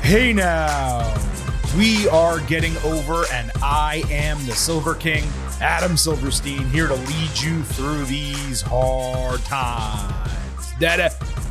Hey now, we are getting over, and I am the Silver King, Adam Silverstein, here to lead you through these hard times.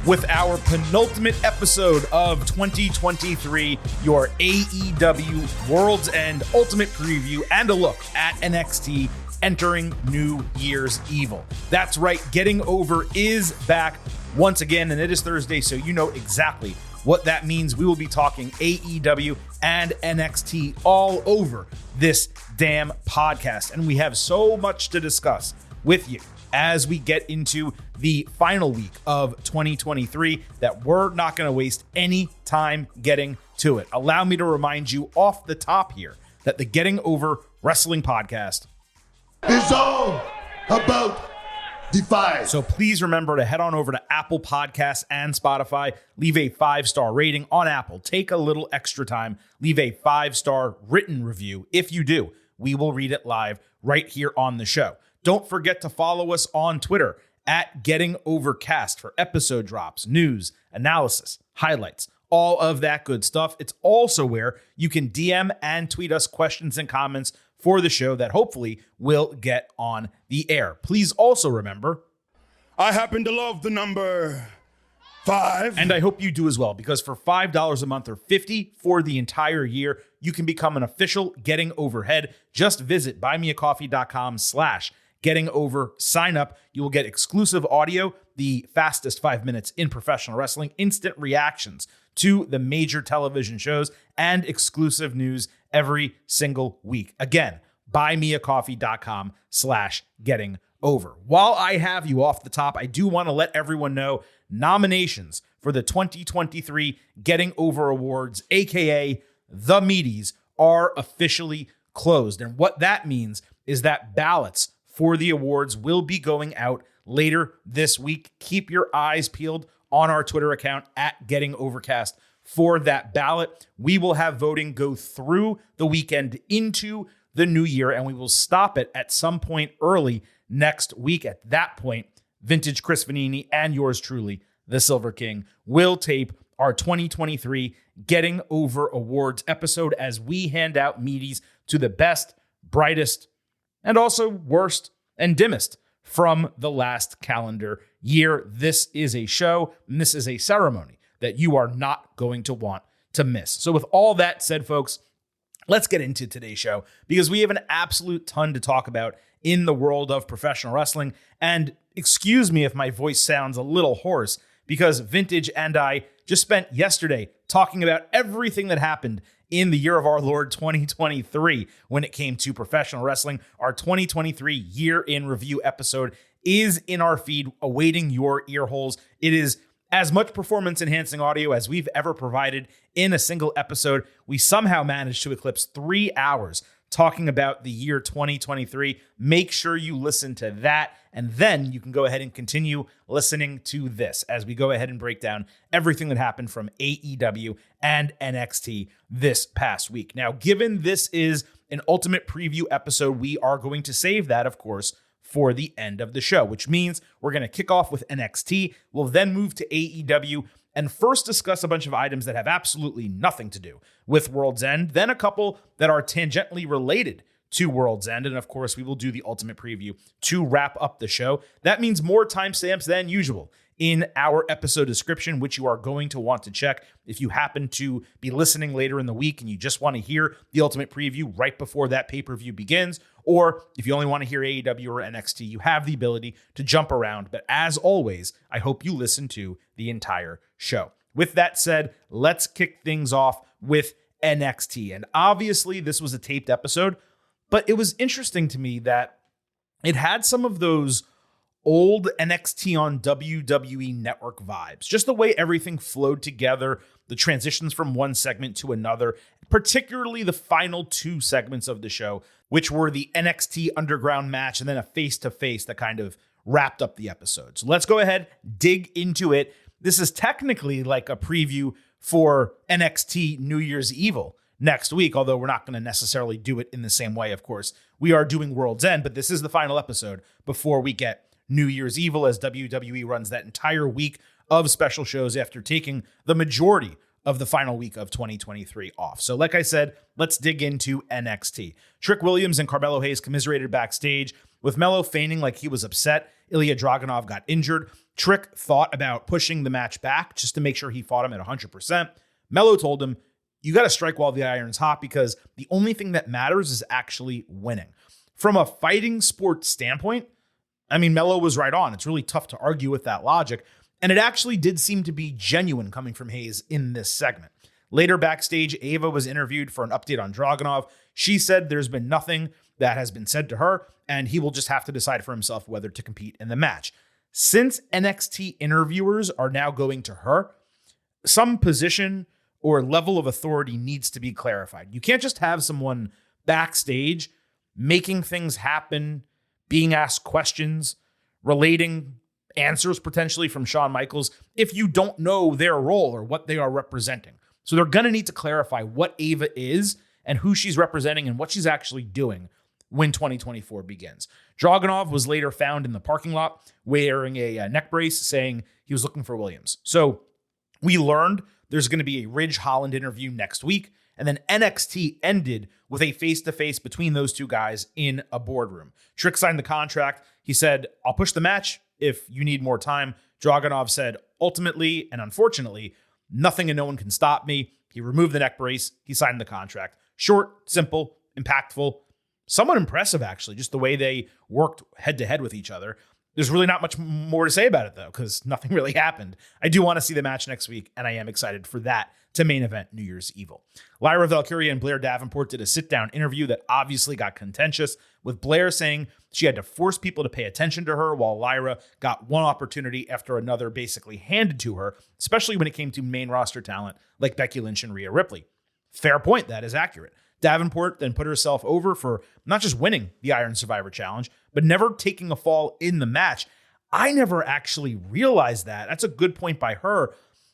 With our penultimate episode of 2023, your AEW Worlds End Ultimate Preview and a look at NXT entering New Year's Evil. That's right, Getting Over is back once again, and it is Thursday, so you know exactly what that means. We will be talking AEW and NXT all over this damn podcast. And we have so much to discuss with you as we get into the final week of 2023 that we're not going to waste any time getting to it. Allow me to remind you off the top here that the Getting Over Wrestling Podcast is all about Defy. So please remember to head on over to Apple Podcasts and Spotify. Leave a 5-star rating on Apple. Take a little extra time. Leave a 5-star written review. If you do, we will read it live right here on the show. Don't forget to follow us on Twitter at Getting Overcast for episode drops, news, analysis, highlights, all of that good stuff. It's also where you can DM and tweet us questions and comments for the show that hopefully will get on the air. Please also remember, I happen to love the number 5. and I hope you do as well, because for $5 a month or $50 for the entire year, you can become an official Getting Overhead. Just visit buymeacoffee.com/Getting Over. Sign up. You will get exclusive audio, the fastest 5 minutes in professional wrestling, instant reactions to the major television shows, and exclusive news every single week. Again, buymeacoffee.com/Getting Over. While I have you off the top, I do want to let everyone know nominations for the 2023 Getting Over Awards, aka the Meaties, are officially closed. And what that means is that ballots for the awards will be going out later this week. Keep your eyes peeled on our Twitter account at Getting Overcast for that ballot. We will have voting go through the weekend into the new year, and we will stop it at some point early next week. At that point, Vintage Chris Vanini and yours truly, the Silver King, will tape our 2023 Getting Over Awards episode as we hand out meaties to the best, brightest, and also worst and dimmest from the last calendar year. This is a show, and this is a ceremony that you are not going to want to miss. So with all that said, folks, let's get into today's show, because we have an absolute ton to talk about in the world of professional wrestling. And excuse me if my voice sounds a little hoarse, because Vintage and I just spent yesterday talking about everything that happened in the year of our Lord 2023 when it came to professional wrestling. Our 2023 year in review episode is in our feed, awaiting your ear holes. It is as much performance-enhancing audio as we've ever provided in a single episode. We somehow managed to eclipse 3 hours talking about the year 2023. Make sure you listen to that, and then you can go ahead and continue listening to this as we go ahead and break down everything that happened from AEW and NXT this past week. Now, given this is an ultimate preview episode, we are going to save that, of course, for the end of the show, which means we're going to kick off with NXT. We'll then move to AEW and first discuss a bunch of items that have absolutely nothing to do with World's End, then a couple that are tangentially related to World's End, and of course, we will do the ultimate preview to wrap up the show. That means more timestamps than usual in our episode description, which you are going to want to check if you happen to be listening later in the week and you just want to hear the ultimate preview right before that pay-per-view begins, or if you only want to hear AEW or NXT, you have the ability to jump around. But as always, I hope you listen to the entire show. With that said, let's kick things off with NXT. And obviously, this was a taped episode, but it was interesting to me that it had some of those old NXT on WWE Network vibes. Just the way everything flowed together, the transitions from one segment to another, particularly the final 2 segments of the show, which were the NXT Underground match and then a face-to-face that kind of wrapped up the episode. So let's go ahead, dig into it. This is technically like a preview for NXT New Year's Evil next week, although we're not going to necessarily do it in the same way, of course. We are doing World's End, but this is the final episode before we get New Year's Evil, as WWE runs that entire week of special shows after taking the majority of the final week of 2023 off. So like I said, let's dig into NXT. Trick Williams and Carmelo Hayes commiserated backstage, with Melo feigning like he was upset Ilya Dragunov got injured. Trick thought about pushing the match back just to make sure he fought him at 100%. Melo told him, you got to strike while the iron's hot because the only thing that matters is actually winning. From a fighting sports standpoint, I mean, Melo was right on. It's really tough to argue with that logic. And it actually did seem to be genuine coming from Hayes in this segment. Later backstage, Ava was interviewed for an update on Dragunov. She said there's been nothing that has been said to her, and he will just have to decide for himself whether to compete in the match. Since NXT interviewers are now going to her, some position or level of authority needs to be clarified. You can't just have someone backstage making things happen, being asked questions, relating answers potentially from Shawn Michaels if you don't know their role or what they are representing. So they're going to need to clarify what Ava is and who she's representing and what she's actually doing when 2024 begins. Dragunov was later found in the parking lot wearing a neck brace, saying he was looking for Williams. So we learned there's going to be a Ridge Holland interview next week, and then NXT ended with a face-to-face between those two guys in a boardroom. Trick signed the contract. He said, I'll push the match if you need more time. Dragunov said, ultimately and unfortunately, nothing and no one can stop me. He removed the neck brace. He signed the contract. Short, simple, impactful, somewhat impressive, actually, just the way they worked head-to-head with each other. There's really not much more to say about it, though, because nothing really happened. I do want to see the match next week, and I am excited for that to main event New Year's Evil. Lyra Valkyria and Blair Davenport did a sit-down interview that obviously got contentious, with Blair saying she had to force people to pay attention to her, while Lyra got one opportunity after another basically handed to her, especially when it came to main roster talent like Becky Lynch and Rhea Ripley. Fair point, that is accurate. Davenport then put herself over for not just winning the Iron Survivor Challenge, but never taking a fall in the match. I never actually realized that. That's a good point by her,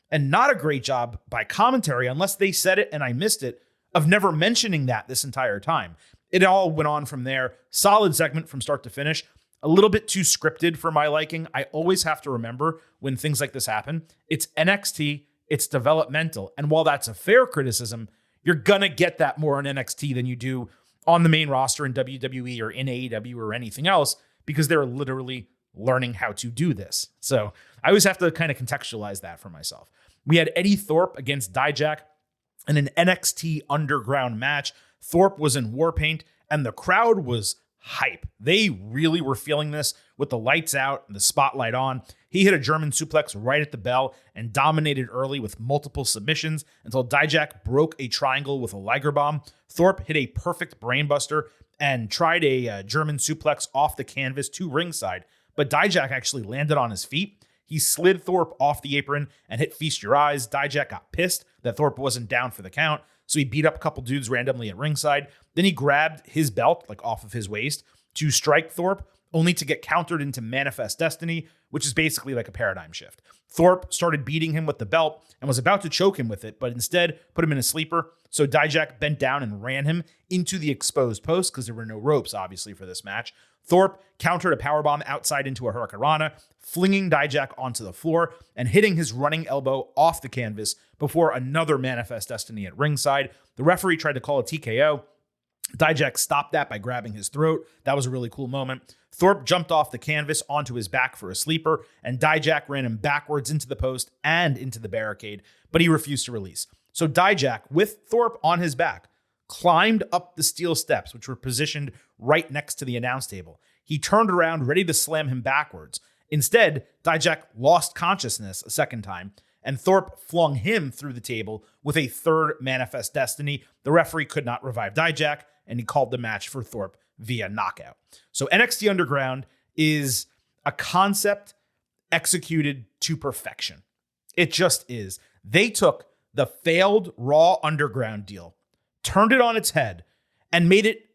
and not a great job by commentary, unless they said it and I missed it, of never mentioning that this entire time. It all went on from there. Solid segment from start to finish. A little bit too scripted for my liking. I always have to remember when things like this happen, it's NXT, it's developmental. And while that's a fair criticism, you're going to get that more on NXT than you do on the main roster in WWE or in AEW or anything else, because they're literally learning how to do this. So I always have to kind of contextualize that for myself. We had Eddie Thorpe against Dijak in an NXT underground match. Thorpe was in war paint and the crowd was hype. They really were feeling this with the lights out and the spotlight on. He hit a German suplex right at the bell and dominated early with multiple submissions until Dijak broke a triangle with a Liger bomb. Thorpe hit a perfect brainbuster and tried a German suplex off the canvas to ringside, but Dijak actually landed on his feet. He slid Thorpe off the apron and hit Feast Your Eyes. Dijak got pissed that Thorpe wasn't down for the count, so he beat up a couple dudes randomly at ringside. Then he grabbed his belt, like off of his waist, to strike Thorpe, only to get countered into Manifest Destiny, which is basically like a paradigm shift. Thorpe started beating him with the belt and was about to choke him with it, but instead put him in a sleeper. So Dijak bent down and ran him into the exposed post because there were no ropes, obviously, for this match. Thorpe countered a powerbomb outside into a Hurricanrana, flinging Dijak onto the floor and hitting his running elbow off the canvas before another Manifest Destiny at ringside. The referee tried to call a TKO. Dijak stopped that by grabbing his throat. That was a really cool moment. Thorpe jumped off the canvas onto his back for a sleeper, and Dijak ran him backwards into the post and into the barricade, but he refused to release. So Dijak, with Thorpe on his back, climbed up the steel steps, which were positioned right next to the announce table. He turned around, ready to slam him backwards. Instead, Dijak lost consciousness a second time, and Thorpe flung him through the table with a third Manifest Destiny. The referee could not revive Dijak, and he called the match for Thorpe via knockout. So NXT Underground is a concept executed to perfection. It just is. They took the failed Raw Underground deal, turned it on its head, and made it,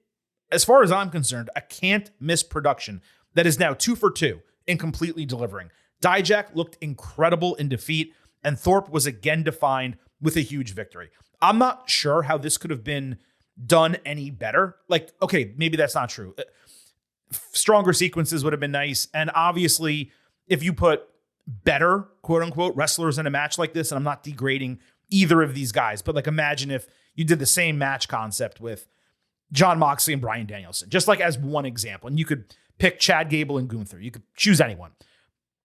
as far as I'm concerned, a can't-miss production that is now 2 for 2 in completely delivering. Dijak looked incredible in defeat, and Thorpe was again defined with a huge victory. I'm not sure how this could have been done any better. Like, okay, maybe that's not true. Stronger sequences would have been nice. And obviously, if you put better, quote unquote, wrestlers in a match like this, and I'm not degrading either of these guys, but like imagine if you did the same match concept with John Moxley and Bryan Danielson, just like as one example. And you could pick Chad Gable and Gunther. You could choose anyone.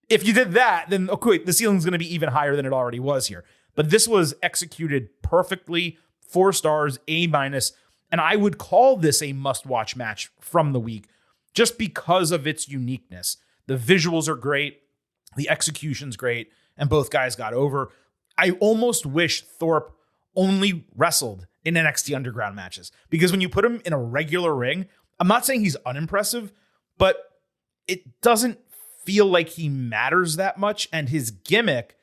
If you did that, then okay, the ceiling's going to be even higher than it already was here. But this was executed perfectly, 4 stars, A-. And I would call this a must-watch match from the week just because of its uniqueness. The visuals are great. The execution's great. And both guys got over. I almost wish Thorpe only wrestled in NXT Underground matches, because when you put him in a regular ring, I'm not saying he's unimpressive, but it doesn't feel like he matters that much. And his gimmick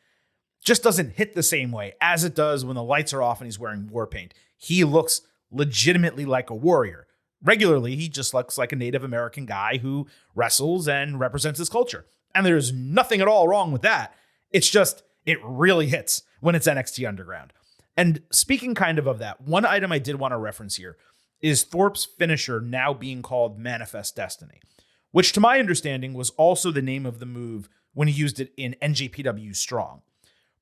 just doesn't hit the same way as it does when the lights are off and he's wearing war paint. He looks legitimately like a warrior. Regularly, he just looks like a Native American guy who wrestles and represents his culture. And there's nothing at all wrong with that. It's just, it really hits when it's NXT Underground. And speaking kind of that, one item I did want to reference here is Thorpe's finisher now being called Manifest Destiny, which to my understanding was also the name of the move when he used it in NJPW Strong.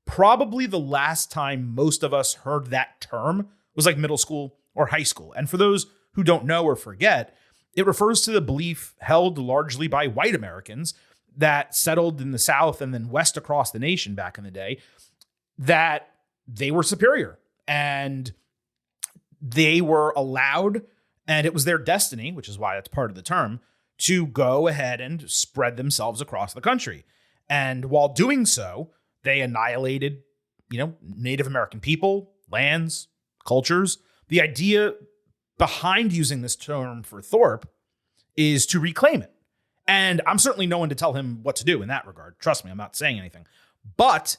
Probably the last time most of us heard that term was like middle school or high school. And for those who don't know or forget, it refers to the belief held largely by white Americans that settled in the South and then west across the nation back in the day, that they were superior and they were allowed, and it was their destiny, which is why that's part of the term, to go ahead and spread themselves across the country. And while doing so, they annihilated, Native American people, lands, cultures. The idea behind using this term for Thorpe is to reclaim it. And I'm certainly no one to tell him what to do in that regard. Trust me, I'm not saying anything. But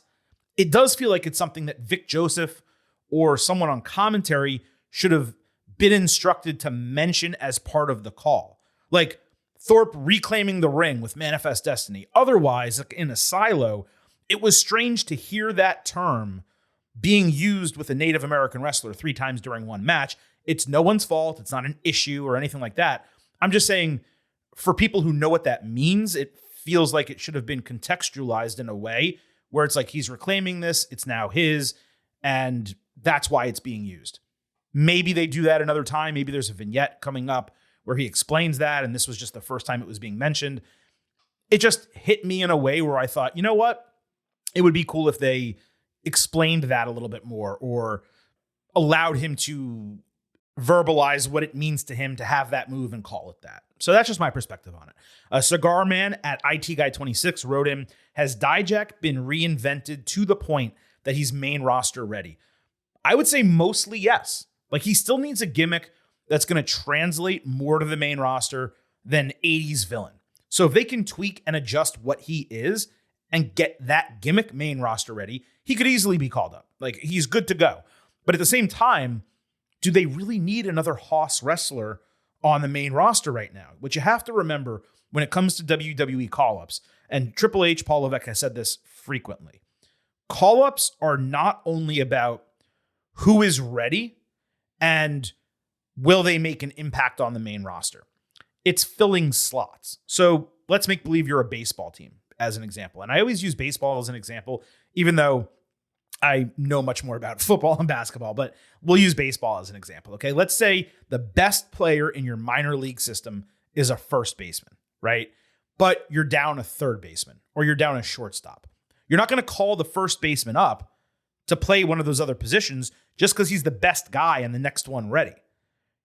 it does feel like it's something that Vic Joseph or someone on commentary should have been instructed to mention as part of the call. Like Thorpe reclaiming the ring with Manifest Destiny. Otherwise, like in a silo, it was strange to hear that term being used with a Native American wrestler 3 times during one match. It's no one's fault. It's not an issue or anything like that. I'm just saying, for people who know what that means, it feels like it should have been contextualized in a way where it's like he's reclaiming this, it's now his, and that's why it's being used. Maybe they do that another time. Maybe there's a vignette coming up where he explains that, and this was just the first time it was being mentioned. It just hit me in a way where I thought, you know what? It would be cool if they explained that a little bit more or allowed him to verbalize what it means to him to have that move and call it that. So that's just my perspective on it. Cigar Man at IT Guy 26 wrote in, has Dijak been reinvented to the point that he's main roster ready? I would say mostly yes. Like he still needs a gimmick that's going to translate more to the main roster than 80s villain. So if they can tweak and adjust what he is and get that gimmick main roster ready, he could easily be called up. Like he's good to go. But at the same time, do they really need another Hoss wrestler on the main roster right now? What you have to remember when it comes to WWE call-ups, and Triple H, Paul Levesque has said this frequently, call-ups are not only about who is ready and will they make an impact on the main roster. It's filling slots. So let's make believe you're a baseball team as an example. And I always use baseball as an example, even though I know much more about football and basketball, but we'll use baseball as an example. Okay. Let's say the best player in your minor league system is a first baseman, right? But you're down a third baseman or you're down a shortstop. You're not going to call the first baseman up to play one of those other positions just because he's the best guy and the next one ready.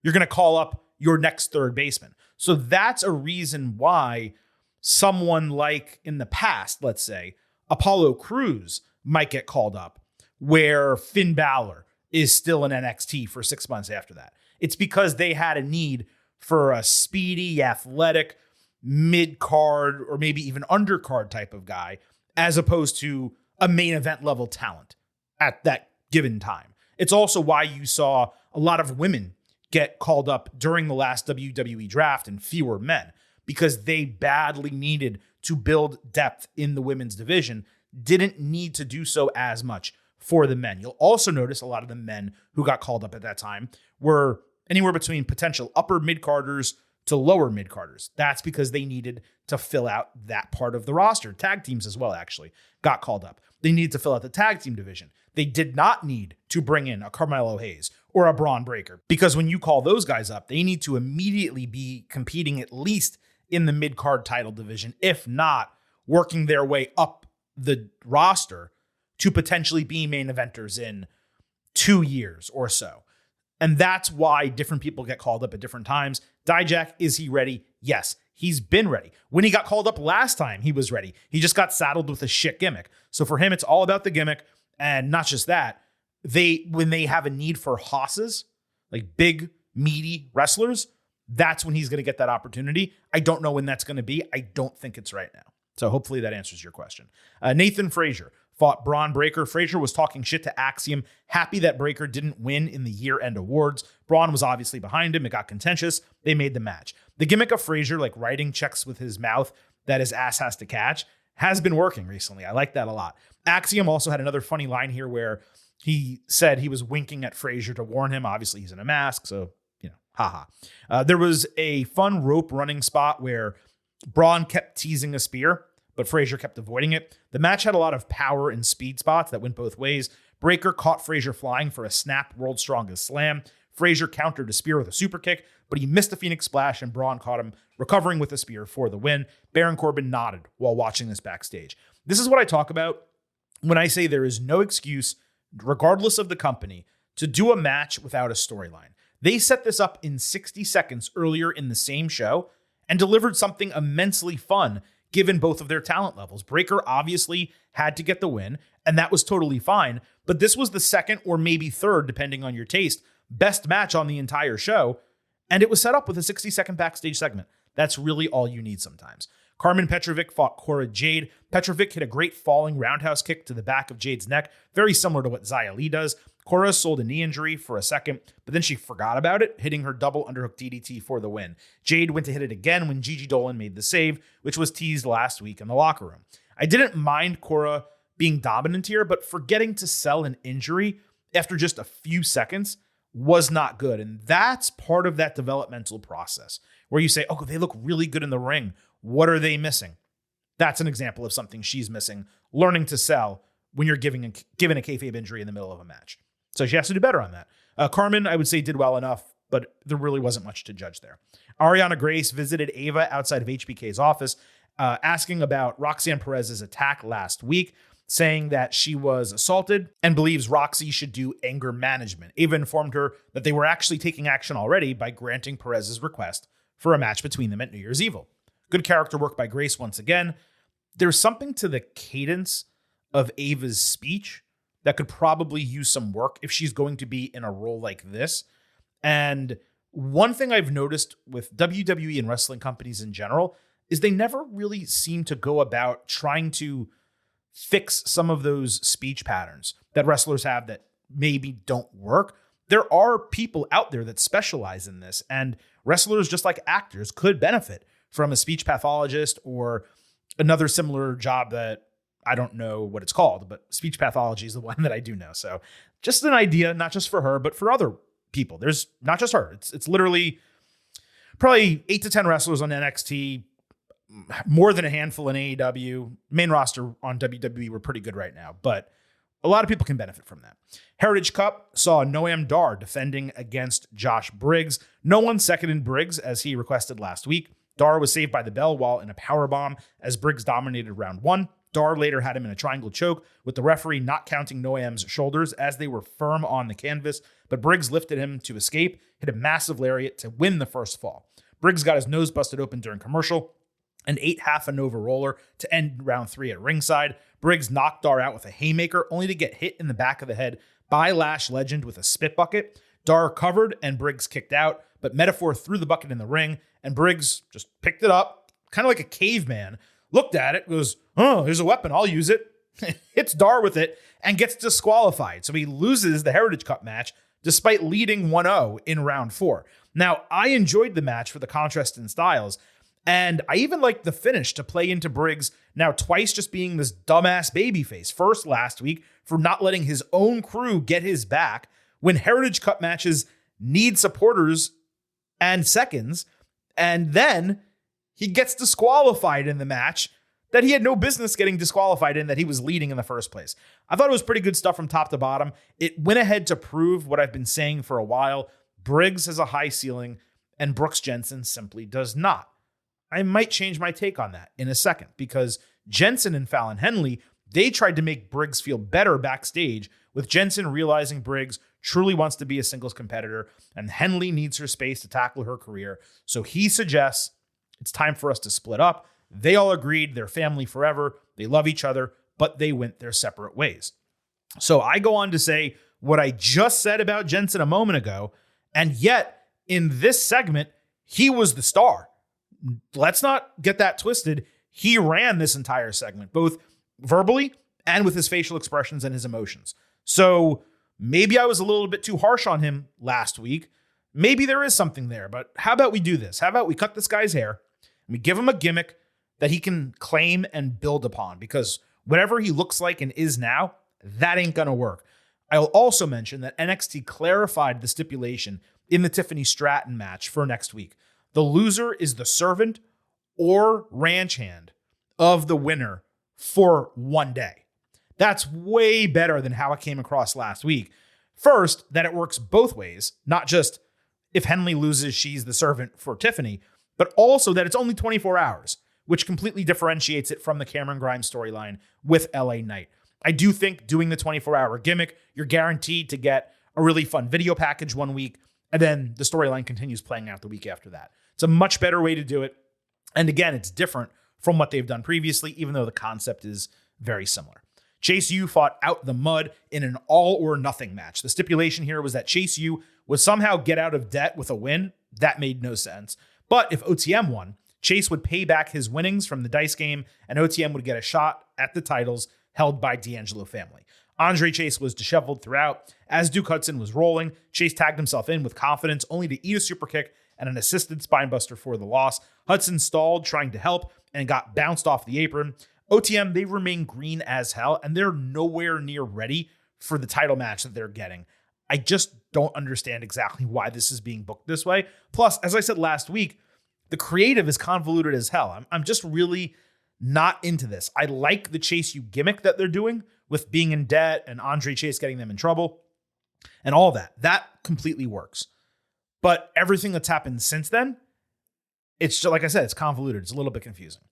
You're going to call up your next third baseman. So that's a reason why someone like in the past, let's say Apollo Crews might get called up, where Finn Balor is still in NXT for 6 months after that. It's because they had a need for a speedy, athletic, mid-card, or maybe even undercard type of guy, as opposed to a main event level talent at that given time. It's also why you saw a lot of women get called up during the last WWE draft and fewer men, because they badly needed to build depth in the women's division, didn't need to do so as much for the men. You'll also notice a lot of the men who got called up at that time were anywhere between potential upper mid-carders to lower mid-carders. That's because they needed to fill out that part of the roster. Tag teams as well, actually, got called up. They needed to fill out the tag team division. They did not need to bring in a Carmelo Hayes or a Braun Breaker, because when you call those guys up, they need to immediately be competing at least in the mid-card title division, if not working their way up the roster to potentially be main eventers in 2 years or so. And that's why different people get called up at different times. Dijak, is he ready? Yes, he's been ready. When he got called up last time, he was ready. He just got saddled with a shit gimmick. So for him, it's all about the gimmick. And not just that, when they have a need for hosses, like big, meaty wrestlers, that's when he's going to get that opportunity. I don't know when that's going to be. I don't think it's right now. So hopefully that answers your question. Nathan Frazier fought Braun Breaker. Frazier was talking shit to Axiom, happy that Breaker didn't win in the year-end awards. Braun was obviously behind him. It got contentious. They made the match. The gimmick of Frazier, like writing checks with his mouth that his ass has to catch, has been working recently. I like that a lot. Axiom also had another funny line here where he said he was winking at Frazier to warn him. Obviously, he's in a mask, so, haha. There was a fun rope running spot where Braun kept teasing a spear, but Frazier kept avoiding it. The match had a lot of power and speed spots that went both ways. Breaker caught Frazier flying for a snap World's Strongest Slam. Frazier countered a spear with a super kick, but he missed a Phoenix Splash, and Braun caught him recovering with a spear for the win. Baron Corbin nodded while watching this backstage. This is what I talk about when I say there is no excuse, regardless of the company, to do a match without a storyline. They set this up in 60 seconds earlier in the same show and delivered something immensely fun given both of their talent levels. Breaker obviously had to get the win, and that was totally fine, but this was the second or maybe third, depending on your taste, best match on the entire show, and it was set up with a 60-second backstage segment. That's really all you need sometimes. Carmen Petrovic fought Cora Jade. Petrovic hit a great falling roundhouse kick to the back of Jade's neck, very similar to what Xia Li does. Cora sold a knee injury for a second, but then she forgot about it, hitting her double underhook DDT for the win. Jade went to hit it again when Gigi Dolan made the save, which was teased last week in the locker room. I didn't mind Cora being dominant here, but forgetting to sell an injury after just a few seconds was not good. And that's part of that developmental process where you say, oh, they look really good in the ring. What are they missing? That's an example of something she's missing, learning to sell when you're given a kayfabe injury in the middle of a match. So she has to do better on that. Carmen, I would say, did well enough, but there really wasn't much to judge there. Ariana Grace visited Ava outside of HBK's office, asking about Roxanne Perez's attack last week, saying that she was assaulted and believes Roxy should do anger management. Ava informed her that they were actually taking action already by granting Perez's request for a match between them at New Year's Evil. Good character work by Grace once again. There's something to the cadence of Ava's speech that could probably use some work if she's going to be in a role like this. And one thing I've noticed with WWE and wrestling companies in general is they never really seem to go about trying to fix some of those speech patterns that wrestlers have that maybe don't work. There are people out there that specialize in this, and wrestlers, just like actors, could benefit from a speech pathologist or another similar job that I don't know what it's called, but speech pathology is the one that I do know. So just an idea, not just for her, but for other people. There's not just her. It's literally probably 8 to 10 wrestlers on NXT, more than a handful in AEW. Main roster on WWE were pretty good right now, but a lot of people can benefit from that. Heritage Cup saw Noam Dar defending against Josh Briggs. No one seconded Briggs as he requested last week. Dar was saved by the bell while in a powerbomb as Briggs dominated round 1. Dar later had him in a triangle choke, with the referee not counting Noam's shoulders as they were firm on the canvas, but Briggs lifted him to escape, hit a massive lariat to win the first fall. Briggs got his nose busted open during commercial and ate half a Nova roller to end round 3 at ringside. Briggs knocked Dar out with a haymaker, only to get hit in the back of the head by Lash Legend with a spit bucket. Dar covered and Briggs kicked out, but Metaphor threw the bucket in the ring, and Briggs just picked it up, kind of like a caveman, looked at it, goes, oh, here's a weapon, I'll use it, hits Dar with it, and gets disqualified. So he loses the Heritage Cup match despite leading 1-0 in round 4. Now, I enjoyed the match for the contrast in styles, and I even liked the finish to play into Briggs now twice just being this dumbass babyface. First last week for not letting his own crew get his back when Heritage Cup matches need supporters and seconds, And then he gets disqualified in the match that he had no business getting disqualified in, that he was leading in the first place. I thought it was pretty good stuff from top to bottom. It went ahead to prove what I've been saying for a while. Briggs has a high ceiling and Brooks Jensen simply does not. I might change my take on that in a second, because Jensen and Fallon Henley, they tried to make Briggs feel better backstage, with Jensen realizing Briggs truly wants to be a singles competitor and Henley needs her space to tackle her career. So he suggests it's time for us to split up. They all agreed. They're family forever. They love each other, but they went their separate ways. So I go on to say what I just said about Jensen a moment ago, and yet in this segment, he was the star. Let's not get that twisted. He ran this entire segment, both verbally and with his facial expressions and his emotions. So maybe I was a little bit too harsh on him last week. Maybe there is something there, but how about we do this? How about we cut this guy's hair and we give him a gimmick that he can claim and build upon? Because whatever he looks like and is now, that ain't going to work. I'll also mention that NXT clarified the stipulation in the Tiffany Stratton match for next week. The loser is the servant or ranch hand of the winner for one day. That's way better than how it came across last week. First, that it works both ways, not just if Henley loses, she's the servant for Tiffany, but also that it's only 24 hours, which completely differentiates it from the Cameron Grimes storyline with LA Knight. I do think doing the 24-hour gimmick, you're guaranteed to get a really fun video package one week, and then the storyline continues playing out the week after that. It's a much better way to do it. And again, it's different from what they've done previously, even though the concept is very similar. Chase U fought out the mud in an all or nothing match. The stipulation here was that Chase U would somehow get out of debt with a win. That made no sense. But if OTM won, Chase would pay back his winnings from the dice game, and OTM would get a shot at the titles held by D'Angelo family. Andre Chase was disheveled throughout. As Duke Hudson was rolling, Chase tagged himself in with confidence, only to eat a super kick and an assisted spinebuster for the loss. Hudson stalled, trying to help, and got bounced off the apron. OTM, they remain green as hell, and they're nowhere near ready for the title match that they're getting. I just don't understand exactly why this is being booked this way. Plus, as I said last week, the creative is convoluted as hell. I'm just really not into this. I like the Chase U gimmick that they're doing with being in debt and Andre Chase getting them in trouble and all that. That completely works. But everything that's happened since then, it's just, like I said, it's convoluted. It's a little bit confusing.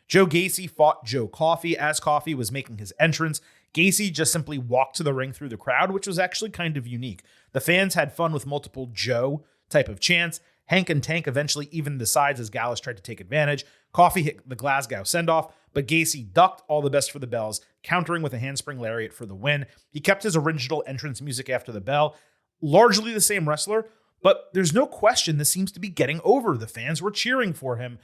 Joe Gacy fought Joe Coffey as Coffey was making his entrance. Gacy just simply walked to the ring through the crowd, which was actually kind of unique. The fans had fun with multiple Joe type of chants. Hank and Tank eventually evened the sides as Gallus tried to take advantage. Coffey hit the Glasgow send-off, but Gacy ducked all the best for the bells, countering with a handspring lariat for the win. He kept his original entrance music after the bell. Largely the same wrestler, but there's no question this seems to be getting over. The fans were cheering for him.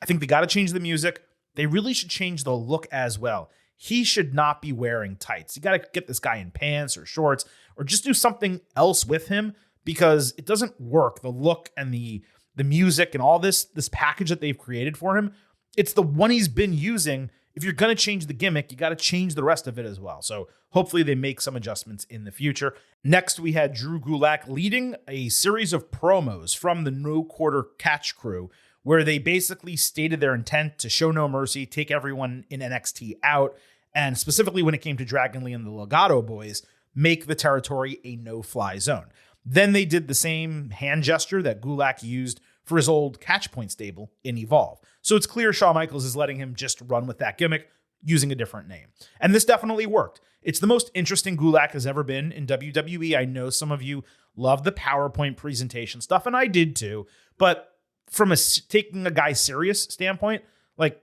I think they got to change the music. They really should change the look as well. He should not be wearing tights. You got to get this guy in pants or shorts or just do something else with him, because it doesn't work. The look and the music and all this package that they've created for him, it's the one he's been using. If you're going to change the gimmick, you got to change the rest of it as well. So hopefully they make some adjustments in the future. Next, we had Drew Gulak leading a series of promos from the No Quarter Catch crew, where they basically stated their intent to show no mercy, take everyone in NXT out, and specifically when it came to Dragon Lee and the Legato boys, make the territory a no-fly zone. Then they did the same hand gesture that Gulak used for his old Catchpoint stable in Evolve. So it's clear Shawn Michaels is letting him just run with that gimmick using a different name. And this definitely worked. It's the most interesting Gulak has ever been in WWE. I know some of you love the PowerPoint presentation stuff, and I did too. But from taking a guy serious standpoint, like,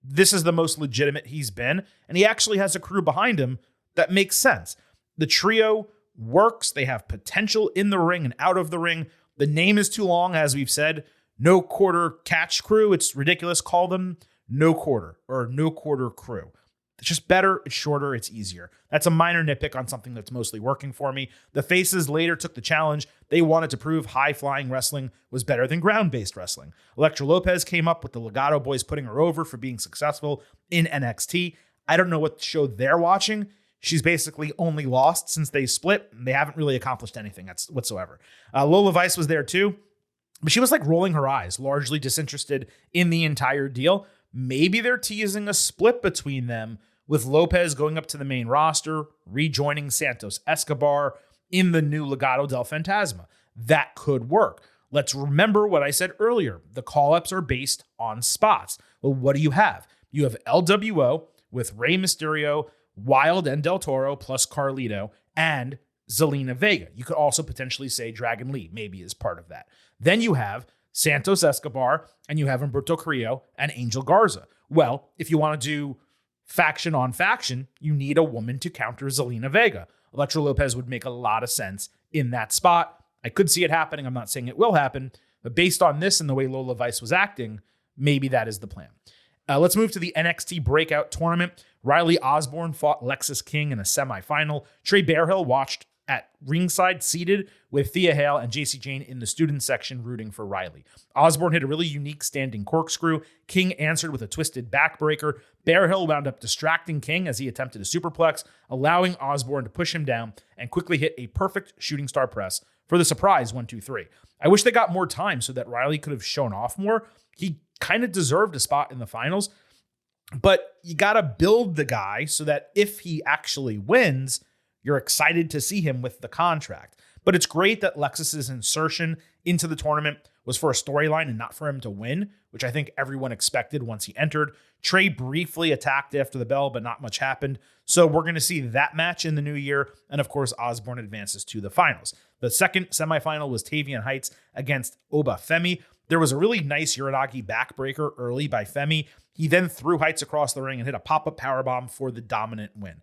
this is the most legitimate he's been, and he actually has a crew behind him that makes sense. The trio works. They have potential in the ring and out of the ring. The name is too long, as we've said. No Quarter Catch crew. It's ridiculous. Call them No Quarter or No Quarter crew. It's just better. It's shorter. It's easier. That's a minor nitpick on something that's mostly working for me. The Faces later took the challenge. They wanted to prove high-flying wrestling was better than ground-based wrestling. Elektra Lopez came up with the Legato boys putting her over for being successful in NXT. I don't know what show they're watching. She's basically only lost since they split, and they haven't really accomplished anything whatsoever. Lola Vice was there too. But she was like rolling her eyes, largely disinterested in the entire deal. Maybe they're teasing a split between them, with Lopez going up to the main roster, rejoining Santos Escobar in the new Legado del Fantasma. That could work. Let's remember what I said earlier. The call-ups are based on spots. Well, what do you have? You have LWO with Rey Mysterio, Wild, and Del Toro, plus Carlito, and Zelina Vega. You could also potentially say Dragon Lee maybe is part of that. Then you have Santos Escobar, and you have Humberto Carrillo and Angel Garza. Well, if you want to do faction on faction, you need a woman to counter Zelina Vega. Elektra Lopez would make a lot of sense in that spot. I could see it happening. I'm not saying it will happen, but based on this and the way Lola Vice was acting, maybe that is the plan. Let's move to the NXT Breakout Tournament. Riley Osborne fought Lexis King in a semifinal. Trey Bearhill watched at ringside, seated with Thea Hale and JC Jane in the student section rooting for Riley. Osborne hit a really unique standing corkscrew. King answered with a twisted backbreaker. Bearhill wound up distracting King as he attempted a superplex, allowing Osborne to push him down and quickly hit a perfect shooting star press for the surprise 1-2-3. I wish they got more time so that Riley could have shown off more. He kind of deserved a spot in the finals, but you got to build the guy so that if he actually wins, you're excited to see him with the contract. But it's great that Lexus's insertion into the tournament was for a storyline and not for him to win, which I think everyone expected once he entered. Trey briefly attacked after the bell, but not much happened. So we're going to see that match in the new year. And of course, Osborne advances to the finals. The second semifinal was Tavian Heights against Oba Femi. There was a really nice Uranagi backbreaker early by Femi. He then threw Heights across the ring and hit a pop-up powerbomb for the dominant win.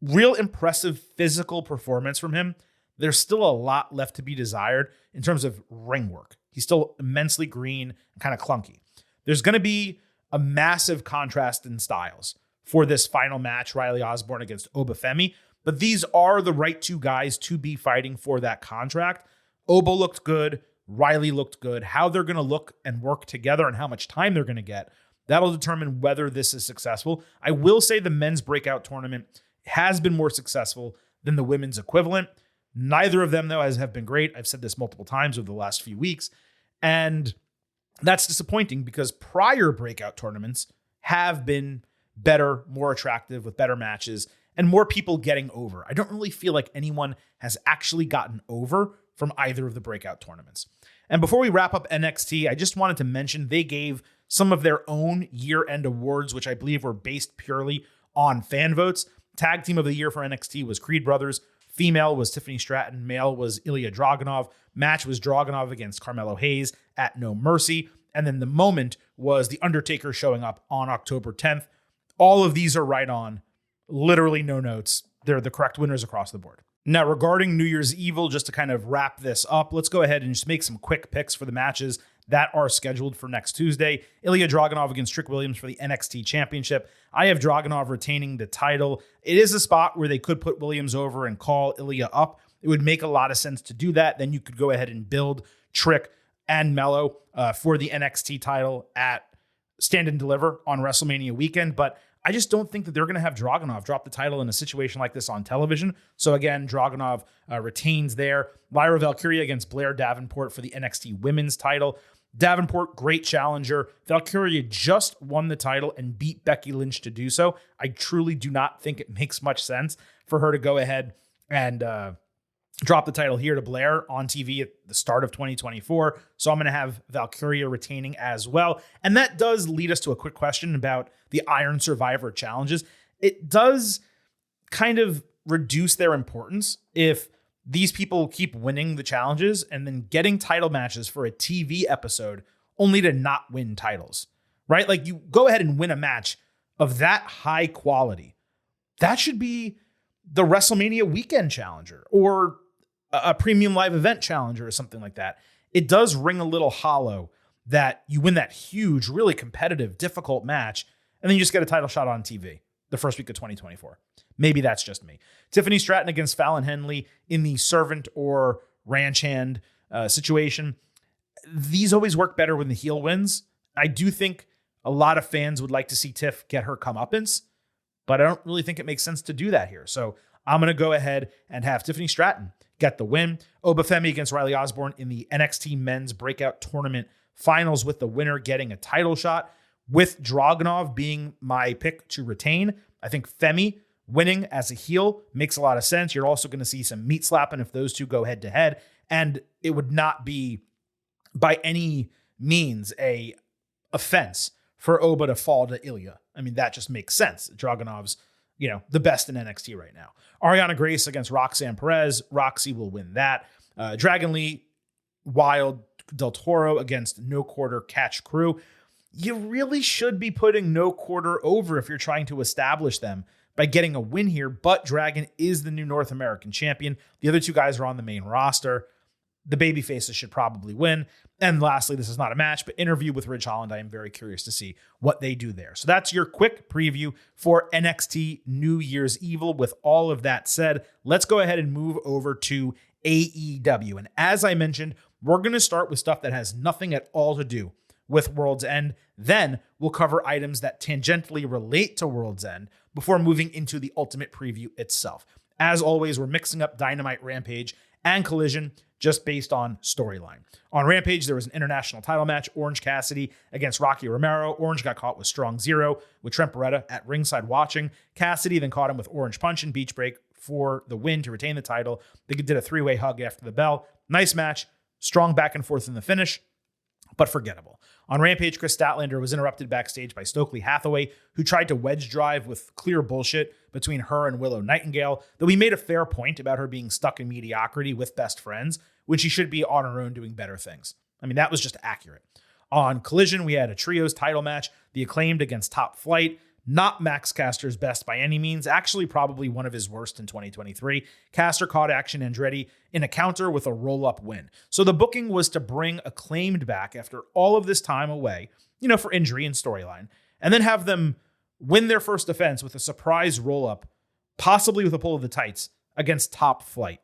Real impressive physical performance from him. There's still a lot left to be desired in terms of ring work. He's still immensely green and kind of clunky. There's going to be a massive contrast in styles for this final match, Riley Osborne against Oba Femi, but these are the right two guys to be fighting for that contract. Oba looked good. Riley looked good. How they're going to look and work together and how much time they're going to get, that'll determine whether this is successful. I will say the men's breakout tournament has been more successful than the women's equivalent. Neither of them, though, have been great. I've said this multiple times over the last few weeks, and that's disappointing because prior breakout tournaments have been better, more attractive, with better matches, and more people getting over. I don't really feel like anyone has actually gotten over from either of the breakout tournaments. And before we wrap up NXT, I just wanted to mention they gave some of their own year-end awards, which I believe were based purely on fan votes. Tag Team of the Year for NXT was Creed Brothers. Female was Tiffany Stratton. Male was Ilya Dragunov. Match was Dragunov against Carmelo Hayes at No Mercy. And then the moment was The Undertaker showing up on October 10th. All of these are right on. Literally no notes. They're the correct winners across the board. Now, regarding New Year's Evil, just to kind of wrap this up, let's go ahead and just make some quick picks for the matches that are scheduled for next Tuesday. Ilya Dragunov against Trick Williams for the NXT Championship. I have Dragunov retaining the title. It is a spot where they could put Williams over and call Ilya up. It would make a lot of sense to do that. Then you could go ahead and build Trick and Mello for the NXT title at Stand and Deliver on WrestleMania weekend. But I just don't think that they're going to have Dragunov drop the title in a situation like this on television. So again, Dragunov retains there. Lyra Valkyria against Blair Davenport for the NXT women's title. Davenport, great challenger. Valkyria just won the title and beat Becky Lynch to do so. I truly do not think it makes much sense for her to go ahead and drop the title here to Blair on TV at the start of 2024. So I'm going to have Valkyria retaining as well. And that does lead us to a quick question about the Iron Survivor challenges. It does kind of reduce their importance if these people keep winning the challenges and then getting title matches for a TV episode only to not win titles, right? Like, you go ahead and win a match of that high quality. That should be the WrestleMania weekend challenger or a premium live event challenger or something like that. It does ring a little hollow that you win that huge, really competitive, difficult match, and then you just get a title shot on TV the first week of 2024. Maybe that's just me. Tiffany Stratton against Fallon Henley in the servant or ranch hand situation. These always work better when the heel wins. I do think a lot of fans would like to see Tiff get her comeuppance, but I don't really think it makes sense to do that here. So I'm going to go ahead and have Tiffany Stratton get the win. Obafemi against Riley Osborne in the NXT Men's Breakout Tournament Finals, with the winner getting a title shot, with Dragunov being my pick to retain. I think Femi winning as a heel makes a lot of sense. You're also going to see some meat slapping if those two go head to head, and it would not be by any means a offense for Oba to fall to Ilya. I mean, that just makes sense. Dragunov's, the best in NXT right now. Ariana Grace against Roxanne Perez. Roxy will win that. Dragon Lee, Wild, Del Toro against No Quarter Catch Crew. You really should be putting No Quarter over if you're trying to establish them by getting a win here, but Dragon is the new North American champion. The other two guys are on the main roster. The babyfaces should probably win. And lastly, this is not a match, but interview with Ridge Holland. I am very curious to see what they do there. So that's your quick preview for NXT New Year's Evil. With all of that said, let's go ahead and move over to AEW. And as I mentioned, we're going to start with stuff that has nothing at all to do with World's End. Then we'll cover items that tangentially relate to World's End before moving into the ultimate preview itself. As always, we're mixing up Dynamite, Rampage, and Collision just based on storyline. On Rampage, there was an international title match, Orange Cassidy against Rocky Romero. Orange got caught with Strong Zero with Trent Beretta at ringside watching. Cassidy then caught him with Orange Punch and Beach Break for the win to retain the title. They did a three-way hug after the bell. Nice match, strong back and forth in the finish, but forgettable. On Rampage, Chris Statlander was interrupted backstage by Stokely Hathaway, who tried to wedge drive with clear bullshit between her and Willow Nightingale, though he made a fair point about her being stuck in mediocrity with best friends, when she should be on her own doing better things. I mean, that was just accurate. On Collision, we had a trios title match, The Acclaimed against Top Flight. Not Max Caster's best by any means, actually probably one of his worst in 2023. Caster caught Action Andretti in a counter with a roll-up win. So the booking was to bring Acclaimed back after all of this time away, for injury and storyline, and then have them win their first defense with a surprise roll-up, possibly with a pull of the tights, against Top Flight.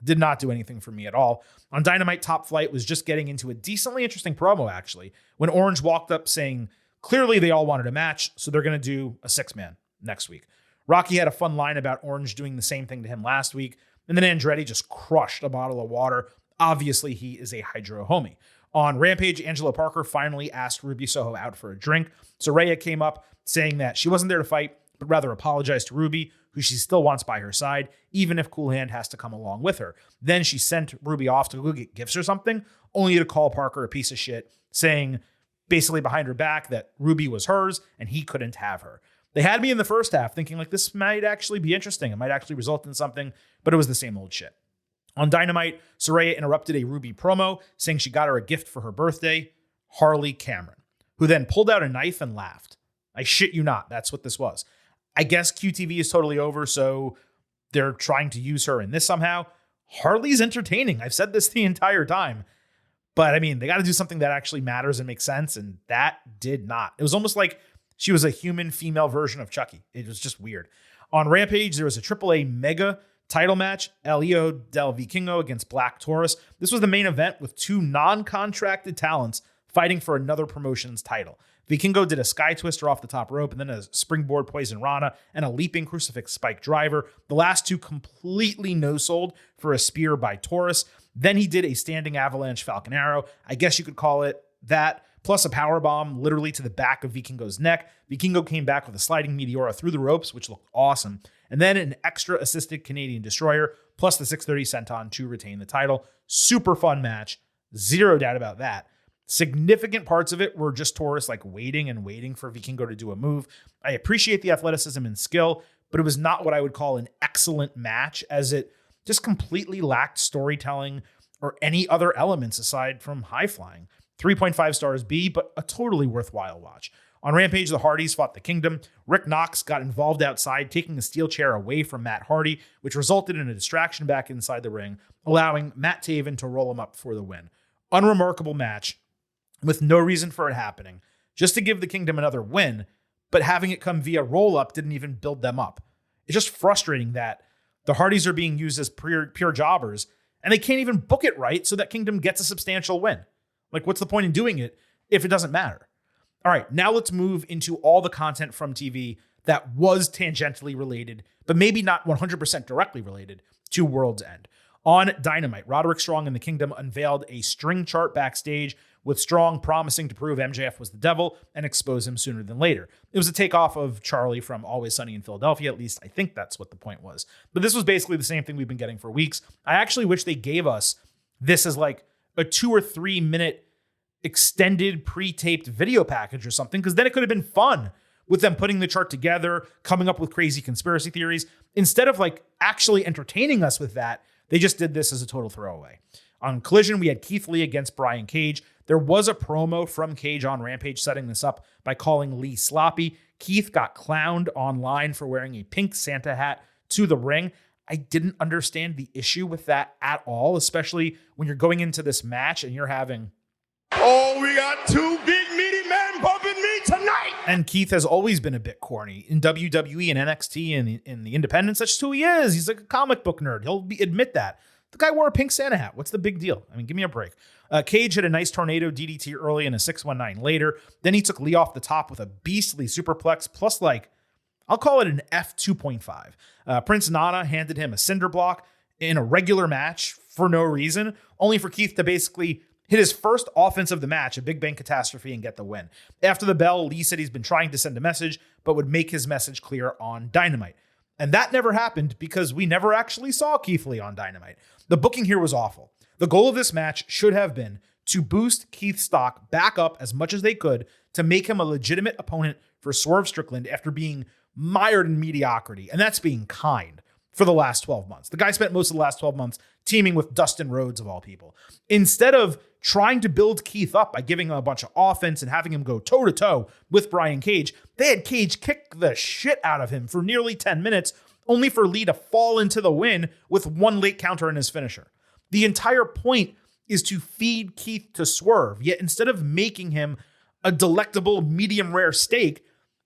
Did not do anything for me at all. On Dynamite, Top Flight was just getting into a decently interesting promo, actually, when Orange walked up saying, clearly, they all wanted a match, so they're going to do a six-man next week. Rocky had a fun line about Orange doing the same thing to him last week, and then Andretti just crushed a bottle of water. Obviously, he is a hydro homie. On Rampage, Angelo Parker finally asked Ruby Soho out for a drink. Soraya came up saying that she wasn't there to fight, but rather apologized to Ruby, who she still wants by her side, even if Cool Hand has to come along with her. Then she sent Ruby off to go get gifts or something, only to call Parker a piece of shit, saying basically behind her back that Ruby was hers and he couldn't have her. They had me in the first half thinking like this might actually be interesting. It might actually result in something, but it was the same old shit. On Dynamite, Soraya interrupted a Ruby promo saying she got her a gift for her birthday, Harley Cameron, who then pulled out a knife and laughed. I shit you not. That's what this was. I guess QTV is totally over, so they're trying to use her in this somehow. Harley's entertaining. I've said this the entire time. But I mean, they got to do something that actually matters and makes sense, and that did not. It was almost like she was a human female version of Chucky. It was just weird. On Rampage, there was a AAA mega title match, El Hijo del Vikingo against Black Taurus. This was the main event with two non-contracted talents fighting for another promotion's title. Vikingo did a sky twister off the top rope and then a springboard poison rana and a leaping crucifix spike driver. The last two completely no-sold for a spear by Taurus. Then he did a standing avalanche falcon arrow. I guess you could call it that. Plus a power bomb literally to the back of Vikingo's neck. Vikingo came back with a sliding meteora through the ropes, which looked awesome. And then an extra assisted Canadian destroyer, plus the 630 senton to retain the title. Super fun match. Zero doubt about that. Significant parts of it were just Taurus waiting and waiting for Vikingo to do a move. I appreciate the athleticism and skill, but it was not what I would call an excellent match, as it just completely lacked storytelling or any other elements aside from high flying. 3.5 stars B, but a totally worthwhile watch. On Rampage, the Hardys fought the Kingdom. Rick Knox got involved outside, taking a steel chair away from Matt Hardy, which resulted in a distraction back inside the ring, allowing Matt Taven to roll him up for the win. Unremarkable match with no reason for it happening, just to give the Kingdom another win, but having it come via roll-up didn't even build them up. It's just frustrating that the Hardys are being used as pure jobbers, and they can't even book it right so that Kingdom gets a substantial win. What's the point in doing it if it doesn't matter? All right, now let's move into all the content from TV that was tangentially related, but maybe not 100% directly related to World's End. On Dynamite, Roderick Strong and the Kingdom unveiled a string chart backstage with Strong promising to prove MJF was the devil and expose him sooner than later. It was a takeoff of Charlie from Always Sunny in Philadelphia. At least I think that's what the point was. But this was basically the same thing we've been getting for weeks. I actually wish they gave us this as like a 2 or 3 minute extended pre-taped video package or something, because then it could have been fun with them putting the chart together, coming up with crazy conspiracy theories. Instead of like actually entertaining us with that, they just did this as a total throwaway. On Collision, we had Keith Lee against Brian Cage. There was a promo from Cage on Rampage setting this up by calling Lee sloppy. Keith got clowned online for wearing a pink Santa hat to the ring. I didn't understand the issue with that at all, especially when you're going into this match and you're having... Oh, we got two big meaty men bumping me tonight. And Keith has always been a bit corny in WWE and NXT and in the independents. That's just who he is. He's like a comic book nerd. He'll admit that. The guy wore a pink Santa hat. What's the big deal? I mean, give me a break. Cage had a nice tornado DDT early and a 619 later. Then he took Lee off the top with a beastly superplex, plus like, I'll call it an F2.5. Prince Nana handed him a cinder block in a regular match for no reason, only for Keith to basically hit his first offense of the match, a Big Bang catastrophe, and get the win. After the bell, Lee said he's been trying to send a message, but would make his message clear on Dynamite. And that never happened because we never actually saw Keith Lee on Dynamite. The booking here was awful. The goal of this match should have been to boost Keith's stock back up as much as they could to make him a legitimate opponent for Swerve Strickland after being mired in mediocrity. And that's being kind for the last 12 months. The guy spent most of the last 12 months teaming with Dustin Rhodes, of all people. Instead of trying to build Keith up by giving him a bunch of offense and having him go toe-to-toe with Brian Cage, they had Cage kick the shit out of him for nearly 10 minutes, only for Lee to fall into the win with one late counter in his finisher. The entire point is to feed Keith to Swerve, yet instead of making him a delectable medium rare steak,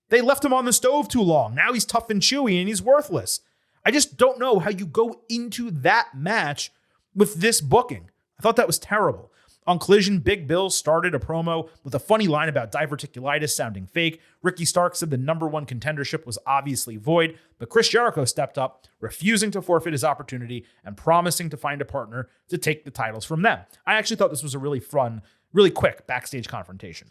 they left him on the stove too long. Now he's tough and chewy and he's worthless. I just don't know how you go into that match with this booking. I thought that was terrible. On Collision, Big Bill started a promo with a funny line about diverticulitis sounding fake. Ricky Stark said the number one contendership was obviously void, but Chris Jericho stepped up, refusing to forfeit his opportunity and promising to find a partner to take the titles from them. I actually thought this was a really fun, really quick backstage confrontation.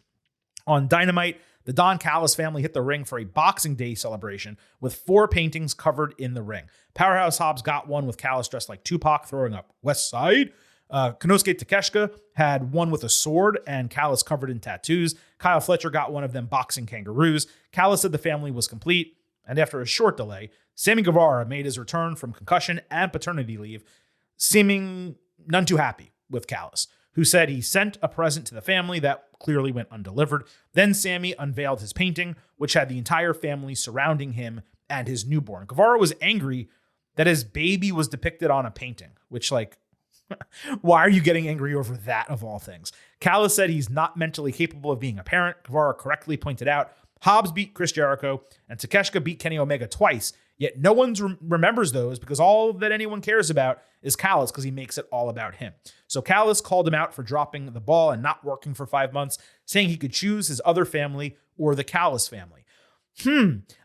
On Dynamite, the Don Callis family hit the ring for a Boxing Day celebration with 4 paintings covered in the ring. Powerhouse Hobbs got one with Callis dressed like Tupac throwing up West Side. Konosuke Takeshita had one with a sword and Callis covered in tattoos. Kyle Fletcher got one of them boxing kangaroos. Callis said the family was complete. And after a short delay, Sammy Guevara made his return from concussion and paternity leave, seeming none too happy with Callis, who said he sent a present to the family that clearly went undelivered. Then Sammy unveiled his painting, which had the entire family surrounding him and his newborn. Guevara was angry that his baby was depicted on a painting, which, like, why are you getting angry over that of all things? Callis said he's not mentally capable of being a parent. Guevara correctly pointed out Hobbs beat Chris Jericho and Takeshita beat Kenny Omega twice, yet no one remembers those because all that anyone cares about is Callis because he makes it all about him. So Callis called him out for dropping the ball and not working for 5 months, saying he could choose his other family or the Callis family.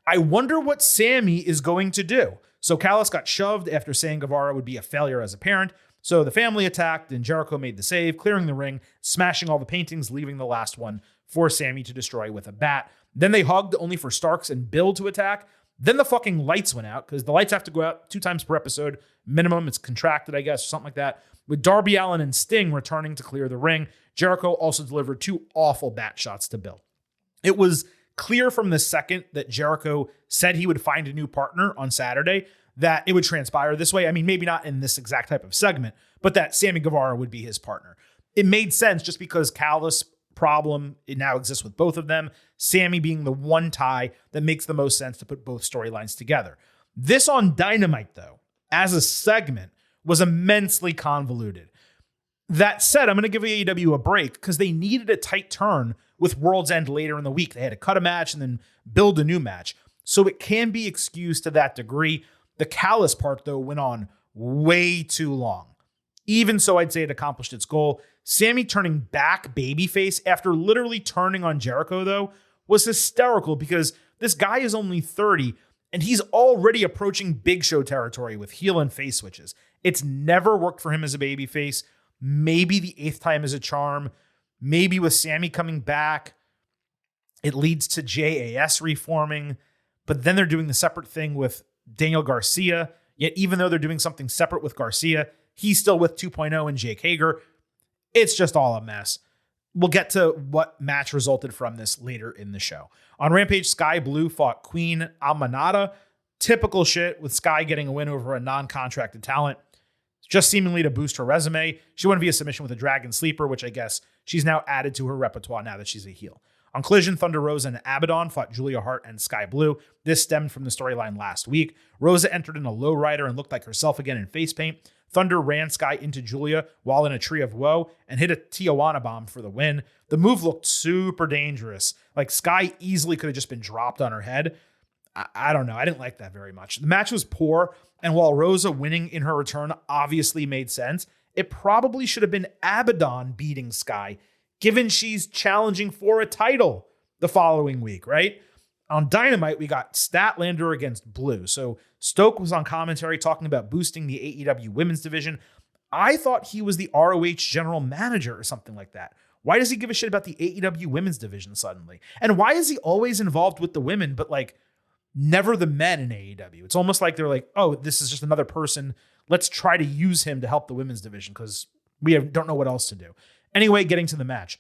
I wonder what Sammy is going to do. So Callis got shoved after saying Guevara would be a failure as a parent. So the family attacked and Jericho made the save, clearing the ring, smashing all the paintings, leaving the last one for Sammy to destroy with a bat. Then they hugged only for Starks and Bill to attack. Then the fucking lights went out because the lights have to go out 2 times per episode minimum. It's contracted, I guess, or something like that. With Darby Allin and Sting returning to clear the ring, Jericho also delivered 2 awful bat shots to Bill. It was clear from the second that Jericho said he would find a new partner on Saturday that it would transpire this way. I mean, maybe not in this exact type of segment, but that Sammy Guevara would be his partner. It made sense just because Callis' problem, it now exists with both of them, Sammy being the one tie that makes the most sense to put both storylines together. This on Dynamite, though, as a segment, was immensely convoluted. That said, I'm going to give AEW a break because they needed a tight turn with Worlds End later in the week. They had to cut a match and then build a new match. So it can be excused to that degree. The Callis part, though, went on way too long. Even so, I'd say it accomplished its goal. Sammy turning back babyface after literally turning on Jericho, though, was hysterical because this guy is only 30 and he's already approaching Big Show territory with heel and face switches. It's never worked for him as a babyface. Maybe the 8th time is a charm. Maybe with Sammy coming back, it leads to JAS reforming. But then they're doing the separate thing with Daniel Garcia. Yet even though they're doing something separate with Garcia, he's still with 2.0 and Jake Hager. It's just all a mess. We'll get to what match resulted from this later in the show. On Rampage, Sky Blue fought Queen Amanada. Typical shit with Sky getting a win over a non-contracted talent, just seemingly to boost her resume. She won via submission with a Dragon Sleeper, which I guess she's now added to her repertoire now that she's a heel. On Collision, Thunder Rosa and Abaddon fought Julia Hart and Sky Blue. This stemmed from the storyline last week. Rosa entered in a lowrider and looked like herself again in face paint. Thunder ran Sky into Julia while in a Tree of Woe and hit a Tijuana bomb for the win. The move looked super dangerous. Like Sky easily could have just been dropped on her head. I don't know. I didn't like that very much. The match was poor, and while Rosa winning in her return obviously made sense, it probably should have been Abaddon beating Sky, given she's challenging for a title the following week, right? On Dynamite, we got Statlander against Blue. So Stoke was on commentary talking about boosting the AEW women's division. I thought he was the ROH general manager or something like that. Why does he give a shit about the AEW women's division suddenly? And why is he always involved with the women, but like never the men in AEW? It's almost like they're like, oh, this is just another person. Let's try to use him to help the women's division because don't know what else to do. Anyway, getting to the match.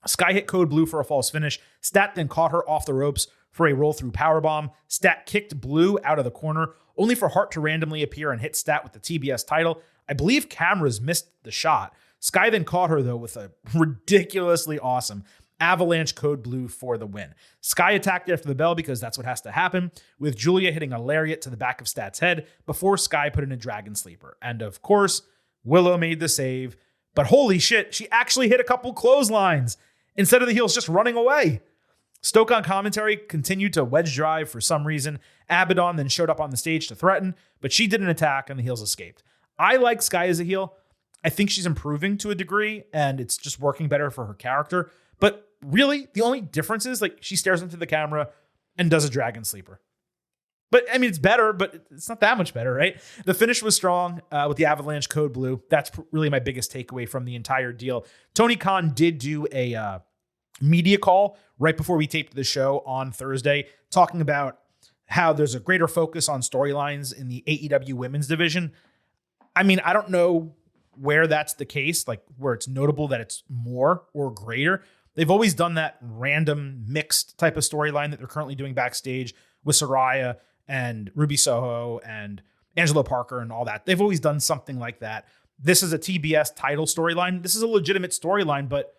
Sky hit Code Blue for a false finish. Stat then caught her off the ropes for a roll-through powerbomb. Stat kicked Blue out of the corner, only for Hart to randomly appear and hit Stat with the TBS title. I believe cameras missed the shot. Sky then caught her, though, with a ridiculously awesome Avalanche Code Blue for the win. Sky attacked after the bell because that's what has to happen, with Julia hitting a lariat to the back of Stat's head before Sky put in a Dragon Sleeper. And of course, Willow made the save, but holy shit, she actually hit a couple clotheslines instead of the heels just running away. Stoke on commentary continued to wedge drive for some reason. Abaddon then showed up on the stage to threaten, but she did an attack and the heels escaped. I like Sky as a heel. I think she's improving to a degree, and it's just working better for her character. But really, the only difference is like she stares into the camera and does a Dragon Sleeper. But I mean, it's better, but it's not that much better, right? The finish was strong with the Avalanche Code Blue. That's really my biggest takeaway from the entire deal. Tony Khan did do a media call right before we taped the show on Thursday, talking about how there's a greater focus on storylines in the AEW women's division. I mean, I don't know where that's the case, like where it's notable that it's more or greater. They've always done that random mixed type of storyline that they're currently doing backstage with Saraya and Ruby Soho and Angelo Parker and all that. They've always done something like that. This is a TBS title storyline. This is a legitimate storyline, but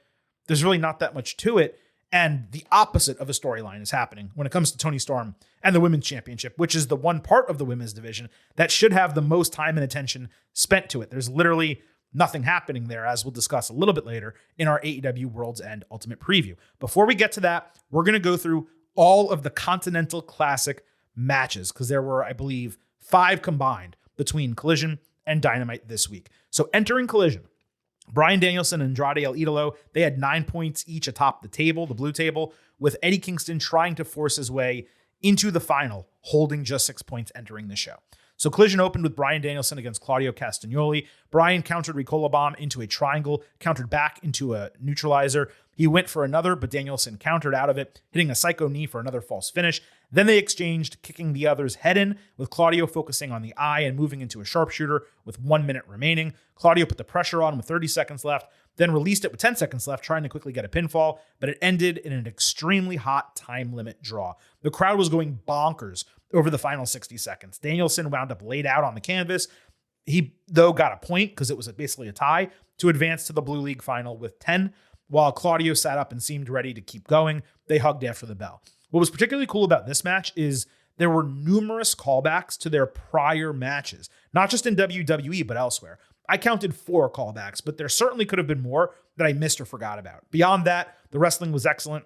there's really not that much to it. And the opposite of a storyline is happening when it comes to Toni Storm and the Women's Championship, which is the one part of the women's division that should have the most time and attention spent to it. There's literally nothing happening there, as we'll discuss a little bit later in our AEW Worlds End Ultimate Preview. Before we get to that, we're going to go through all of the Continental Classic matches, because there were, I believe, 5 combined between Collision and Dynamite this week. So entering Collision, Bryan Danielson and Andrade El Idolo, they had 9 points each atop the table, the blue table, with Eddie Kingston trying to force his way into the final, holding just 6 points entering the show. So Collision opened with Bryan Danielson against Claudio Castagnoli. Bryan countered Ricola Bomb into a triangle, countered back into a neutralizer. He went for another, but Danielson countered out of it, hitting a psycho knee for another false finish. Then they exchanged, kicking the other's head in, with Claudio focusing on the eye and moving into a sharpshooter with 1 minute remaining. Claudio put the pressure on with 30 seconds left, then released it with 10 seconds left, trying to quickly get a pinfall, but it ended in an extremely hot time limit draw. The crowd was going bonkers over the final 60 seconds. Danielson wound up laid out on the canvas. He, though, got a point because it was basically a tie to advance to the Blue League final with 10. While Claudio sat up and seemed ready to keep going, they hugged after the bell. What was particularly cool about this match is there were numerous callbacks to their prior matches, not just in WWE, but elsewhere. I counted 4 callbacks, but there certainly could have been more that I missed or forgot about. Beyond that, the wrestling was excellent.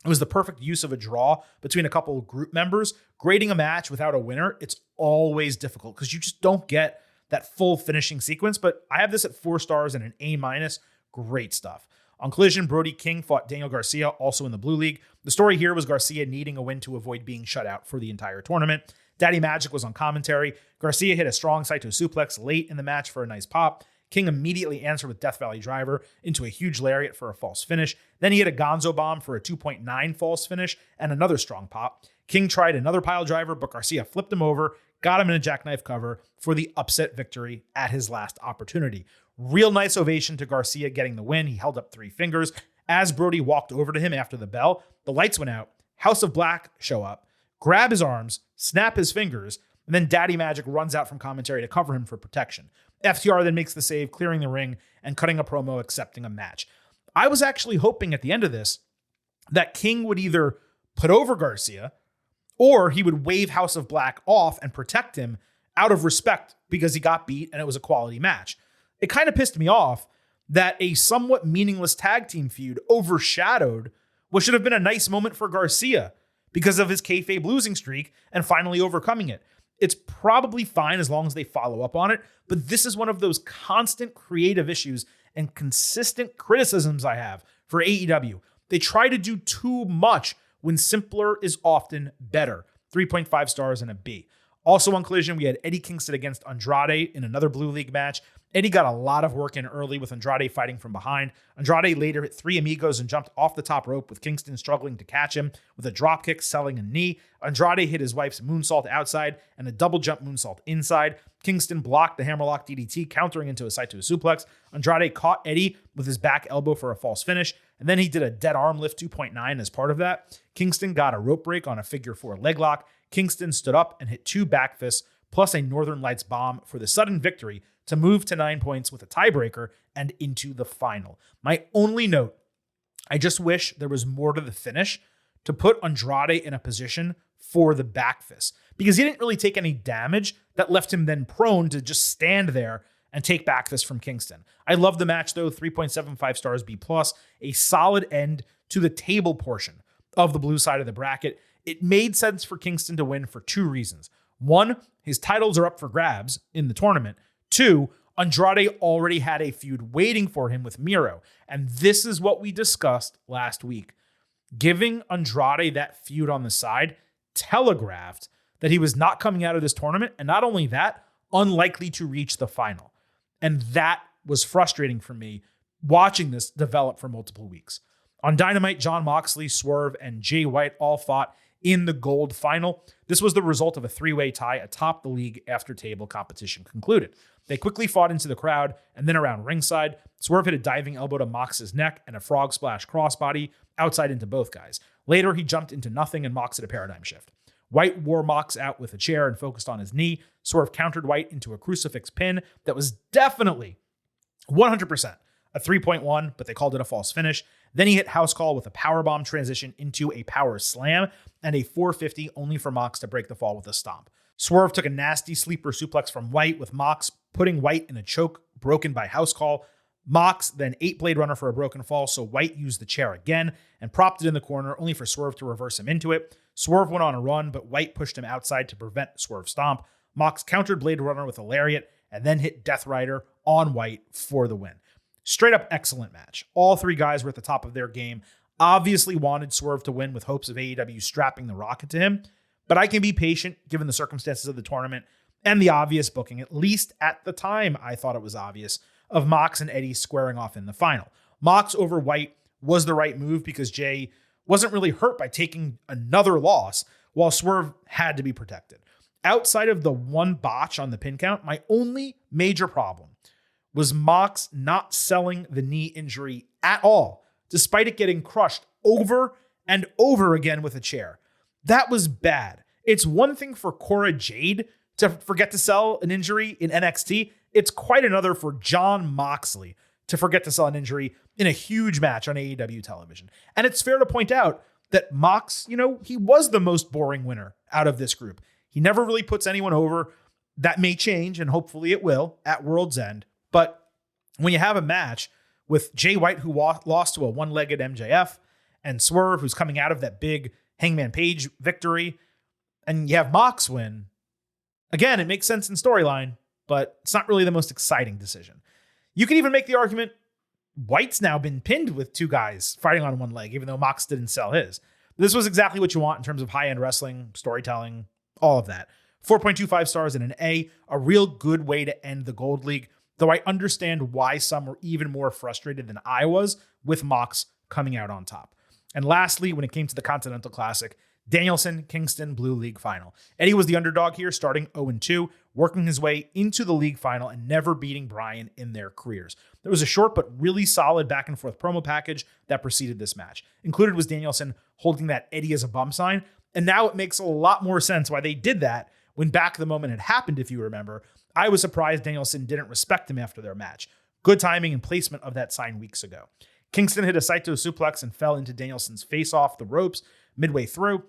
It was the perfect use of a draw between a couple of group members. Grading a match without a winner, it's always difficult because you just don't get that full finishing sequence, but I have this at 4 stars and an A-. Great stuff. On Collision, Brody King fought Daniel Garcia, also in the Blue League. The story here was Garcia needing a win to avoid being shut out for the entire tournament. Daddy Magic was on commentary. Garcia hit a strong Saito suplex late in the match for a nice pop. King immediately answered with Death Valley Driver into a huge lariat for a false finish. Then he hit a Gonzo Bomb for a 2.9 false finish and another strong pop. King tried another pile driver, but Garcia flipped him over, got him in a jackknife cover for the upset victory at his last opportunity. Real nice ovation to Garcia getting the win. He held up 3 fingers. As Brody walked over to him after the bell, the lights went out. House of Black show up, grab his arms, snap his fingers, and then Daddy Magic runs out from commentary to cover him for protection. FTR then makes the save, clearing the ring and cutting a promo accepting a match. I was actually hoping at the end of this that King would either put over Garcia or he would wave House of Black off and protect him out of respect because he got beat and it was a quality match. It kind of pissed me off that a somewhat meaningless tag team feud overshadowed what should have been a nice moment for Garcia because of his kayfabe losing streak and finally overcoming it. It's probably fine as long as they follow up on it, but this is one of those constant creative issues and consistent criticisms I have for AEW. They try to do too much when simpler is often better. 3.5 stars and a B. Also on Collision, we had Eddie Kingston against Andrade in another Blue League match. Eddie got a lot of work in early with Andrade fighting from behind. Andrade later hit 3 amigos and jumped off the top rope with Kingston struggling to catch him with a dropkick selling a knee. Andrade hit his wife's moonsault outside and a double jump moonsault inside. Kingston blocked the hammerlock DDT, countering into a Saito suplex. Andrade caught Eddie with his back elbow for a false finish, and then he did a dead arm lift 2.9 as part of that. Kingston got a rope break on a figure 4 leg lock. Kingston stood up and hit 2 back fists plus a Northern Lights bomb for the sudden victory to move to 9 points with a tiebreaker and into the final. My only note, I just wish there was more to the finish to put Andrade in a position for the back fist, because he didn't really take any damage that left him then prone to just stand there and take back fist from Kingston. I love the match though, 3.75 stars B+, a solid end to the table portion of the blue side of the bracket. It made sense for Kingston to win for 2 reasons. 1, his titles are up for grabs in the tournament. 2, Andrade already had a feud waiting for him with Miro. And this is what we discussed last week. Giving Andrade that feud on the side telegraphed that he was not coming out of this tournament. And not only that, unlikely to reach the final. And that was frustrating for me watching this develop for multiple weeks. On Dynamite, Jon Moxley, Swerve, and Jay White all fought in the gold final. This was the result of a 3-way tie atop the league after table competition concluded. They quickly fought into the crowd and then around ringside. Swerve hit a diving elbow to Mox's neck and a frog splash crossbody outside into both guys. Later, he jumped into nothing and Mox hit a paradigm shift. White wore Mox out with a chair and focused on his knee. Swerve countered White into a crucifix pin that was definitely 100% a 3.1, but they called it a false finish. Then he hit house call with a powerbomb transition into a power slam and a 450 only for Mox to break the fall with a stomp. Swerve took a nasty sleeper suplex from White with Mox putting White in a choke broken by house call. Mox then ate Blade Runner for a broken fall, so White used the chair again and propped it in the corner only for Swerve to reverse him into it. Swerve went on a run, but White pushed him outside to prevent Swerve's stomp. Mox countered Blade Runner with a lariat and then hit Death Rider on White for the win. Straight up excellent match. All 3 guys were at the top of their game. Obviously wanted Swerve to win with hopes of AEW strapping the rocket to him, but I can be patient given the circumstances of the tournament and the obvious booking, at least at the time I thought it was obvious, of Mox and Eddie squaring off in the final. Mox over White was the right move because Jay wasn't really hurt by taking another loss, while Swerve had to be protected. Outside of the one botch on the pin count, my only major problem was Mox not selling the knee injury at all, despite it getting crushed over and over again with a chair. That was bad. It's one thing for Cora Jade to forget to sell an injury in NXT. It's quite another for Jon Moxley to forget to sell an injury in a huge match on AEW television. And it's fair to point out that Mox, he was the most boring winner out of this group. He never really puts anyone over. That may change, and hopefully it will, at World's End. But when you have a match with Jay White, who lost to a one-legged MJF, and Swerve, who's coming out of that big Hangman Page victory, and you have Mox win, again, it makes sense in storyline, but it's not really the most exciting decision. You can even make the argument White's now been pinned with 2 guys fighting on one leg, even though Mox didn't sell his. This was exactly what you want in terms of high-end wrestling, storytelling, all of that. 4.25 stars and an A, a real good way to end the Gold League, though I understand why some were even more frustrated than I was with Mox coming out on top. And lastly, when it came to the Continental Classic, Danielson, Kingston, Blue League Final. Eddie was the underdog here, starting 0-2, working his way into the league final and never beating Bryan in their careers. There was a short but really solid back and forth promo package that preceded this match. Included was Danielson holding that Eddie as a bum sign, and now it makes a lot more sense why they did that when back the moment had happened, if you remember. I was surprised Danielson didn't respect him after their match. Good timing and placement of that sign weeks ago. Kingston hit a Saito suplex and fell into Danielson's face off the ropes midway through.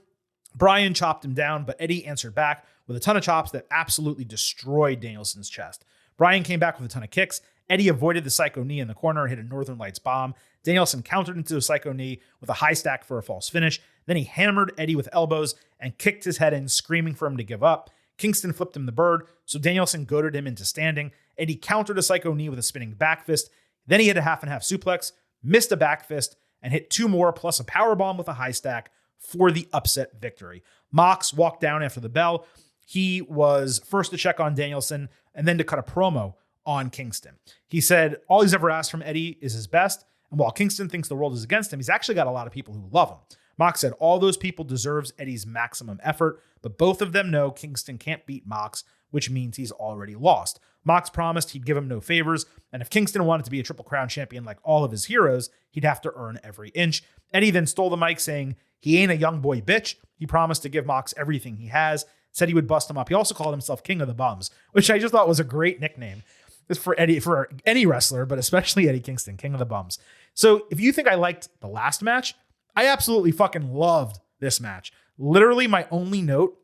Bryan chopped him down, but Eddie answered back with a ton of chops that absolutely destroyed Danielson's chest. Bryan came back with a ton of kicks. Eddie avoided the Psycho knee in the corner and hit a Northern Lights bomb. Danielson countered into a Psycho knee with a high stack for a false finish. Then he hammered Eddie with elbows and kicked his head in, screaming for him to give up. Kingston flipped him the bird, so Danielson goaded him into standing. Eddie countered a Psycho knee with a spinning back fist. Then he hit a half and half suplex, missed a back fist, and hit two more plus a powerbomb with a high stack for the upset victory. Mox walked down after the bell. He was first to check on Danielson and then to cut a promo on Kingston. He said all he's ever asked from Eddie is his best, and while Kingston thinks the world is against him, he's actually got a lot of people who love him. Mox said all those people deserves Eddie's maximum effort, but both of them know Kingston can't beat Mox, which means he's already lost. Mox promised he'd give him no favors, and if Kingston wanted to be a Triple Crown champion like all of his heroes, he'd have to earn every inch. Eddie then stole the mic saying he ain't a young boy bitch. He promised to give Mox everything he has, said he would bust him up. He also called himself King of the Bums, which I just thought was a great nickname. It's for Eddie, for any wrestler, but especially Eddie Kingston, King of the Bums. So if you think I liked the last match, I absolutely fucking loved this match. Literally, my only note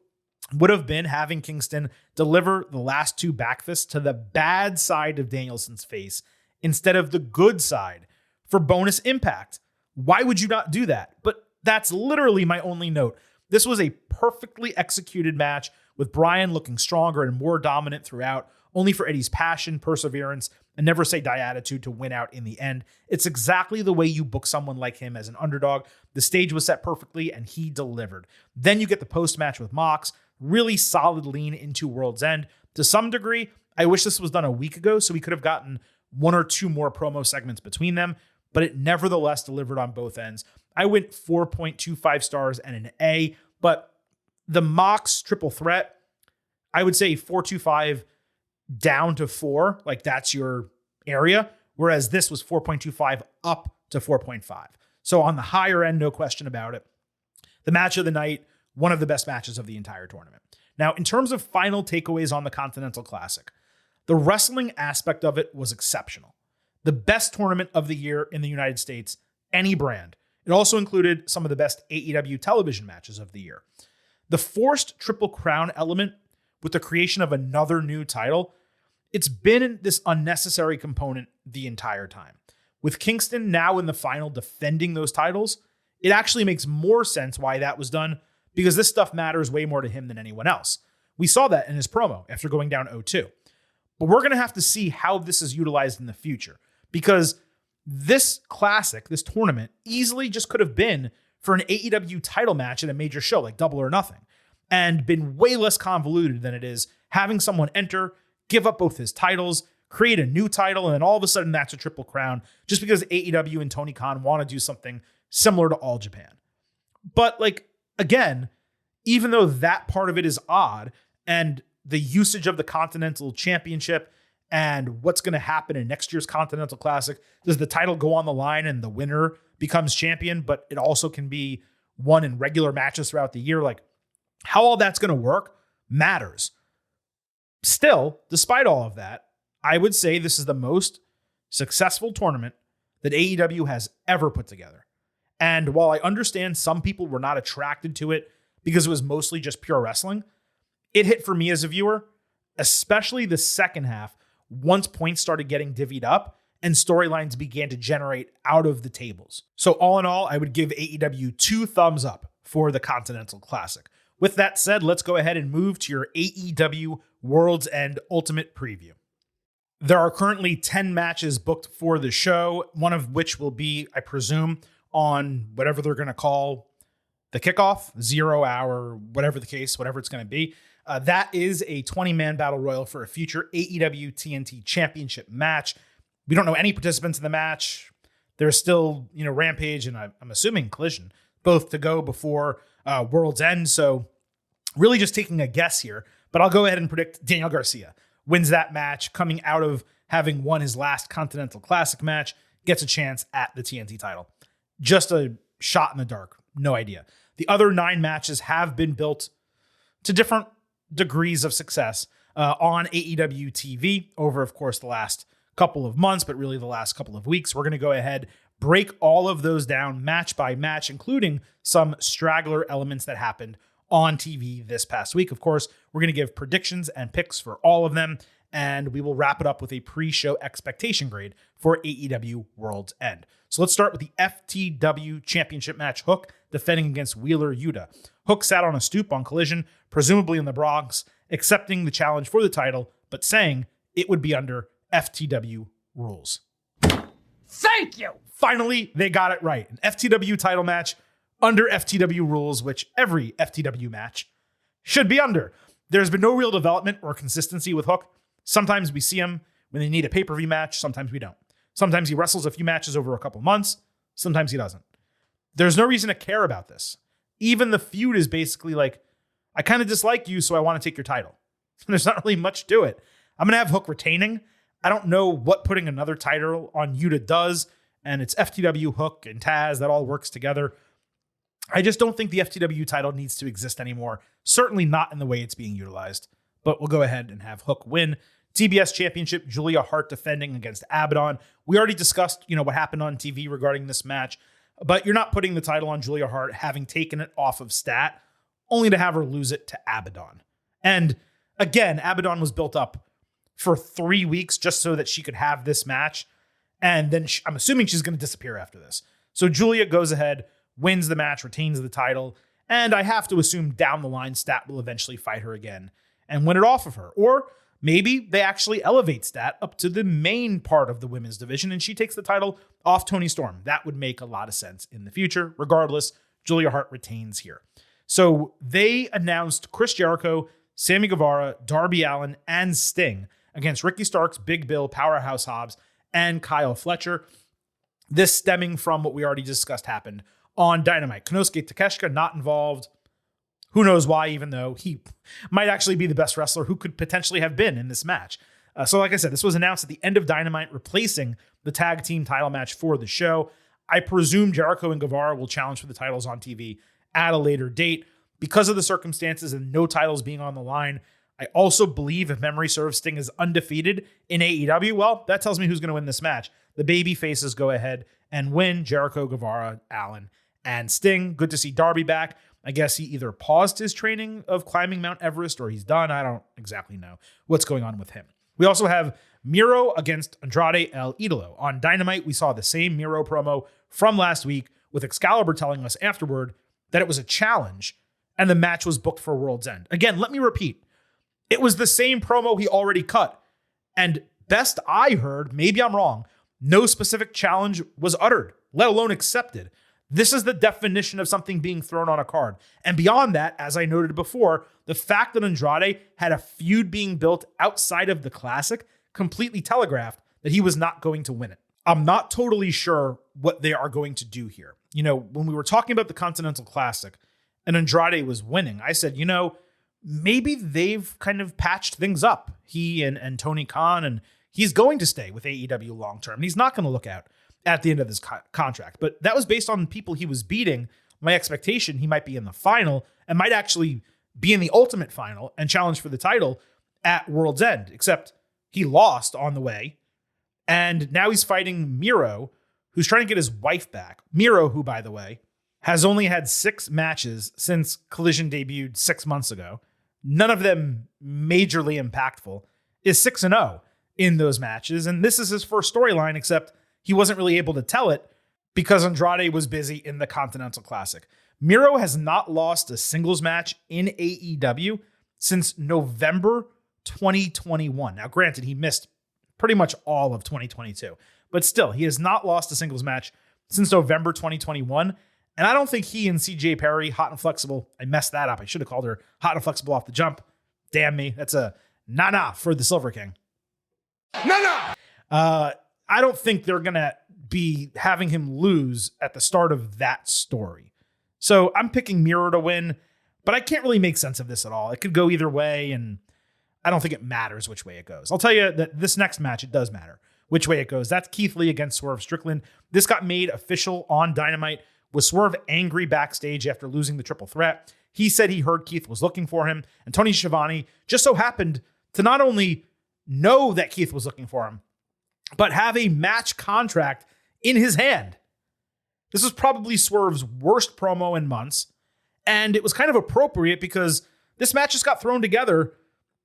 would have been having Kingston deliver the last two backfists to the bad side of Danielson's face instead of the good side for bonus impact. Why would you not do that? But that's literally my only note. This was a perfectly executed match with Bryan looking stronger and more dominant throughout, only for Eddie's passion, perseverance, and never say die attitude to win out in the end. It's exactly the way you book someone like him as an underdog. The stage was set perfectly and he delivered. Then you get the post-match with Mox, really solid lean into World's End. To some degree, I wish this was done a week ago so we could have gotten one or two more promo segments between them, but it nevertheless delivered on both ends. I went 4.25 stars and an A, but the Mox triple threat, I would say 4.25 down to 4, like that's your area, whereas this was 4.25 up to 4.5. So on the higher end, no question about it. The match of the night, one of the best matches of the entire tournament. Now, in terms of final takeaways on the Continental Classic, the wrestling aspect of it was exceptional. The best tournament of the year in the United States, any brand. It also included some of the best AEW television matches of the year. The forced Triple Crown element with the creation of another new title, it's been this unnecessary component the entire time. With Kingston now in the final defending those titles, it actually makes more sense why that was done because this stuff matters way more to him than anyone else. We saw that in his promo after going down 0-2. But we're going to have to see how this is utilized in the future because this classic, this tournament, easily just could have been for an AEW title match at a major show like Double or Nothing and been way less convoluted than it is having someone enter, give up both his titles, create a new title, and then all of a sudden that's a Triple Crown just because AEW and Tony Khan want to do something similar to All Japan. But like, again, even though that part of it is odd and the usage of the Continental Championship and what's going to happen in next year's Continental Classic, does the title go on the line and the winner becomes champion, but it also can be won in regular matches throughout the year? Like, how all that's going to work matters. Still, despite all of that, I would say this is the most successful tournament that AEW has ever put together. And while I understand some people were not attracted to it because it was mostly just pure wrestling, it hit for me as a viewer, especially the second half, once points started getting divvied up and storylines began to generate out of the tables. So all in all, I would give AEW 2 thumbs up for the Continental Classic. With that said, let's go ahead and move to your AEW Worlds End Ultimate Preview. There are currently 10 matches booked for the show, one of which will be, I presume, on whatever they're going to call the kickoff, 0 hour, whatever the case, whatever it's going to be. That is a 20-man battle royal for a future AEW TNT Championship match. We don't know any participants in the match. There's still, Rampage and I'm assuming Collision, both to go before World's End. So really just taking a guess here, but I'll go ahead and predict Daniel Garcia wins that match, coming out of having won his last Continental Classic match, gets a chance at the TNT title. Just a shot in the dark. No idea. The other 9 matches have been built to different degrees of success on AEW TV over, of course, the last couple of months, but really the last couple of weeks. We're going to go ahead, break all of those down match by match, including some straggler elements that happened on TV this past week. Of course, we're going to give predictions and picks for all of them, and we will wrap it up with a pre-show expectation grade for AEW Worlds End. So let's start with the FTW Championship match. Hook defending against Wheeler Yuta. Hook sat on a stoop on Collision, presumably in the Bronx, accepting the challenge for the title, but saying it would be under FTW rules. Thank you! Finally, they got it right. An FTW title match under FTW rules, which every FTW match should be under. There's been no real development or consistency with Hook. Sometimes we see him when they need a pay-per-view match. Sometimes we don't. Sometimes he wrestles a few matches over a couple months. Sometimes he doesn't. There's no reason to care about this. Even the feud is basically like, I kind of dislike you, so I want to take your title. There's not really much to it. I'm going to have Hook retaining. I don't know what putting another title on Yuta does, and it's FTW, Hook, and Taz. That all works together. I just don't think the FTW title needs to exist anymore. Certainly not in the way it's being utilized. But we'll go ahead and have Hook win. TBS Championship, Julia Hart defending against Abaddon. We already discussed, what happened on TV regarding this match, but you're not putting the title on Julia Hart, having taken it off of Stat, only to have her lose it to Abaddon. And again, Abaddon was built up for 3 weeks just so that she could have this match. And then I'm assuming she's going to disappear after this. So Julia goes ahead, wins the match, retains the title. And I have to assume down the line, Stat will eventually fight her again and win it off of her. Or maybe they actually elevate Stat up to the main part of the women's division and she takes the title off Toni Storm. That would make a lot of sense in the future. Regardless, Julia Hart retains here. So they announced Chris Jericho, Sammy Guevara, Darby Allin, and Sting against Ricky Starks, Big Bill, Powerhouse Hobbs, and Kyle Fletcher. This stemming from what we already discussed happened on Dynamite. Konosuke Takeshita not involved. Who knows why, even though he might actually be the best wrestler who could potentially have been in this match. So like I said, this was announced at the end of Dynamite, replacing the tag team title match for the show. I presume Jericho and Guevara will challenge for the titles on TV at a later date. Because of the circumstances and no titles being on the line, I also believe, if memory serves, Sting is undefeated in AEW. Well, that tells me who's going to win this match. The baby faces go ahead and win. Jericho, Guevara, Allin, and Sting. Good to see Darby back. I guess he either paused his training of climbing Mount Everest or he's done. I don't exactly know what's going on with him. We also have Miro against Andrade El Idolo. On Dynamite, we saw the same Miro promo from last week, with Excalibur telling us afterward that it was a challenge and the match was booked for World's End. Again, let me repeat. It was the same promo he already cut. And best I heard, maybe I'm wrong, no specific challenge was uttered, let alone accepted. This is the definition of something being thrown on a card. And beyond that, as I noted before, the fact that Andrade had a feud being built outside of the Classic completely telegraphed that he was not going to win it. I'm not totally sure what they are going to do here. When we were talking about the Continental Classic and Andrade was winning, I said, maybe they've kind of patched things up. He and Tony Khan, and he's going to stay with AEW long term. And he's not going to look out at the end of this contract. But that was based on people he was beating. My expectation, he might be in the final and might actually be in the ultimate final and challenge for the title at World's End, except he lost on the way. And now he's fighting Miro, who's trying to get his wife back. Miro, who, by the way, has only had 6 matches since Collision debuted 6 months ago. None of them majorly impactful, is 6-0 in those matches. And this is his first storyline, except he wasn't really able to tell it because Andrade was busy in the Continental Classic. Miro has not lost a singles match in AEW since November 2021. Now, granted, he missed pretty much all of 2022, but still, he has not lost a singles match since November 2021. And I don't think he and CJ Perry, Hot and Flexible, I messed that up. I should have called her Hot and Flexible off the jump. damn me. That's a nah for the Silver King. Nah. I don't think they're going to be having him lose at the start of that story. So I'm picking Miro to win, but I can't really make sense of this at all. It could go either way, and I don't think it matters which way it goes. I'll tell you that this next match, it does matter which way it goes. That's Keith Lee against Swerve Strickland. This got made official on Dynamite with Swerve angry backstage after losing the triple threat. He said he heard Keith was looking for him, and Tony Schiavone just so happened to not only know that Keith was looking for him, but have a match contract in his hand. This was probably Swerve's worst promo in months, and it was kind of appropriate because this match just got thrown together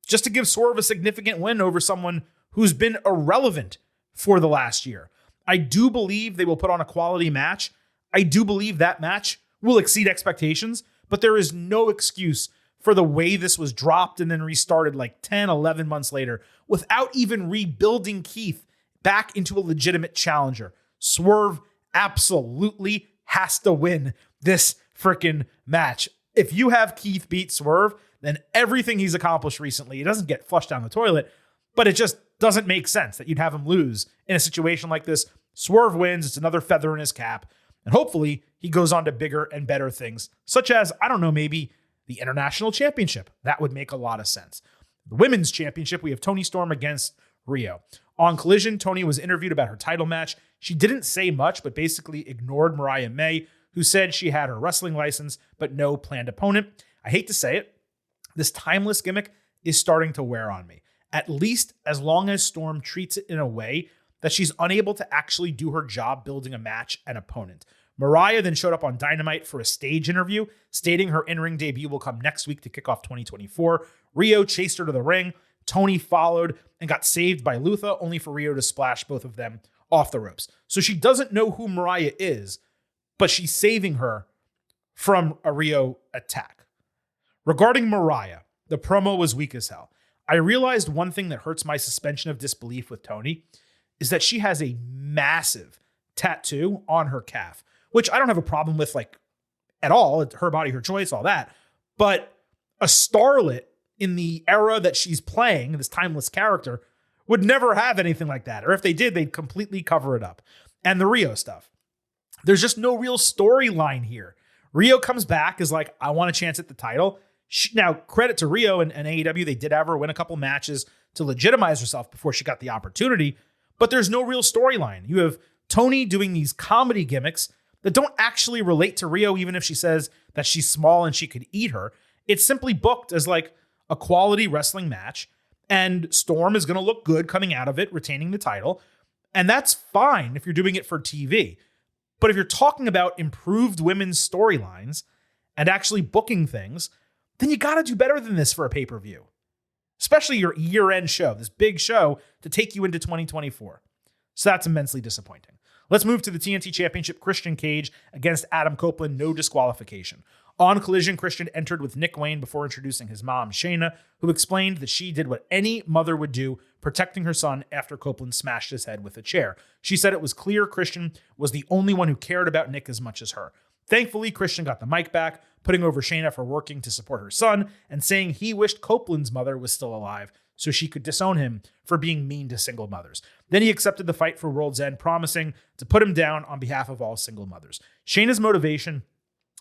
just to give Swerve a significant win over someone who's been irrelevant for the last year. I do believe they will put on a quality match. I do believe that match will exceed expectations, but there is no excuse for the way this was dropped and then restarted like 10, 11 months later without even rebuilding Keith back into a legitimate challenger. Swerve absolutely has to win this freaking match. If you have Keith beat Swerve, then everything he's accomplished recently, it doesn't get flushed down the toilet, but it just doesn't make sense that you'd have him lose in a situation like this. Swerve wins. It's another feather in his cap. And hopefully he goes on to bigger and better things, such as, I don't know, maybe the International Championship. That would make a lot of sense. The Women's Championship, we have Toni Storm against Rio. On Collision, Toni was interviewed about her title match. She didn't say much, but basically ignored Mariah May, who said she had her wrestling license, but no planned opponent. I hate to say it, this timeless gimmick is starting to wear on me, at least as long as Storm treats it in a way that she's unable to actually do her job building a match and opponent. Mariah then showed up on Dynamite for a stage interview, stating her in-ring debut will come next week to kick off 2024. Rio chased her to the ring. Toni followed and got saved by Luther, only for Rio to splash both of them off the ropes. So she doesn't know who Mariah is, but she's saving her from a Rio attack. Regarding Mariah, the promo was weak as hell. I realized one thing that hurts my suspension of disbelief with Toni is that she has a massive tattoo on her calf, which I don't have a problem with, like, at all. It's her body, her choice, all that. But a starlet in the era that she's playing, this timeless character, would never have anything like that. Or if they did, they'd completely cover it up. And the Rio stuff. There's just no real storyline here. Rio comes back as like, I want a chance at the title. Now, credit to Rio and AEW, they did have her win a couple matches to legitimize herself before she got the opportunity. But there's no real storyline. You have Toni doing these comedy gimmicks that don't actually relate to Rio, even if she says that she's small and she could eat her. It's simply booked as like a quality wrestling match, and Storm is going to look good coming out of it, retaining the title. And that's fine if you're doing it for TV. But if you're talking about improved women's storylines and actually booking things, then you got to do better than this for a pay-per-view, especially your year-end show, this big show to take you into 2024. So that's immensely disappointing. Let's move to the TNT Championship. Christian Cage against Adam Copeland, no disqualification. On Collision, Christian entered with Nick Wayne before introducing his mom, Shayna, who explained that she did what any mother would do, protecting her son after Copeland smashed his head with a chair. She said it was clear Christian was the only one who cared about Nick as much as her. Thankfully, Christian got the mic back, putting over Shayna for working to support her son and saying he wished Copeland's mother was still alive so she could disown him for being mean to single mothers. Then he accepted the fight for World's End, promising to put him down on behalf of all single mothers. Shayna's motivation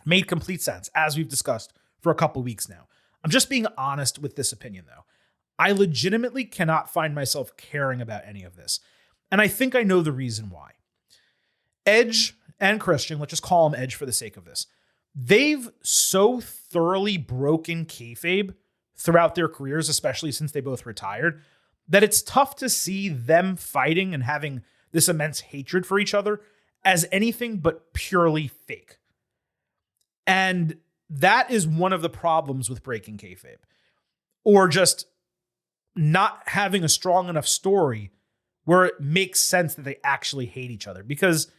made complete sense, as we've discussed for a couple weeks now. I'm just being honest with this opinion, though. I legitimately cannot find myself caring about any of this. And I think I know the reason why. Edge and Christian, let's just call them Edge for the sake of this, they've so thoroughly broken kayfabe throughout their careers, especially since they both retired, that it's tough to see them fighting and having this immense hatred for each other as anything but purely fake. And that is one of the problems with breaking kayfabe, or just not having a strong enough story where it makes sense that they actually hate each other, because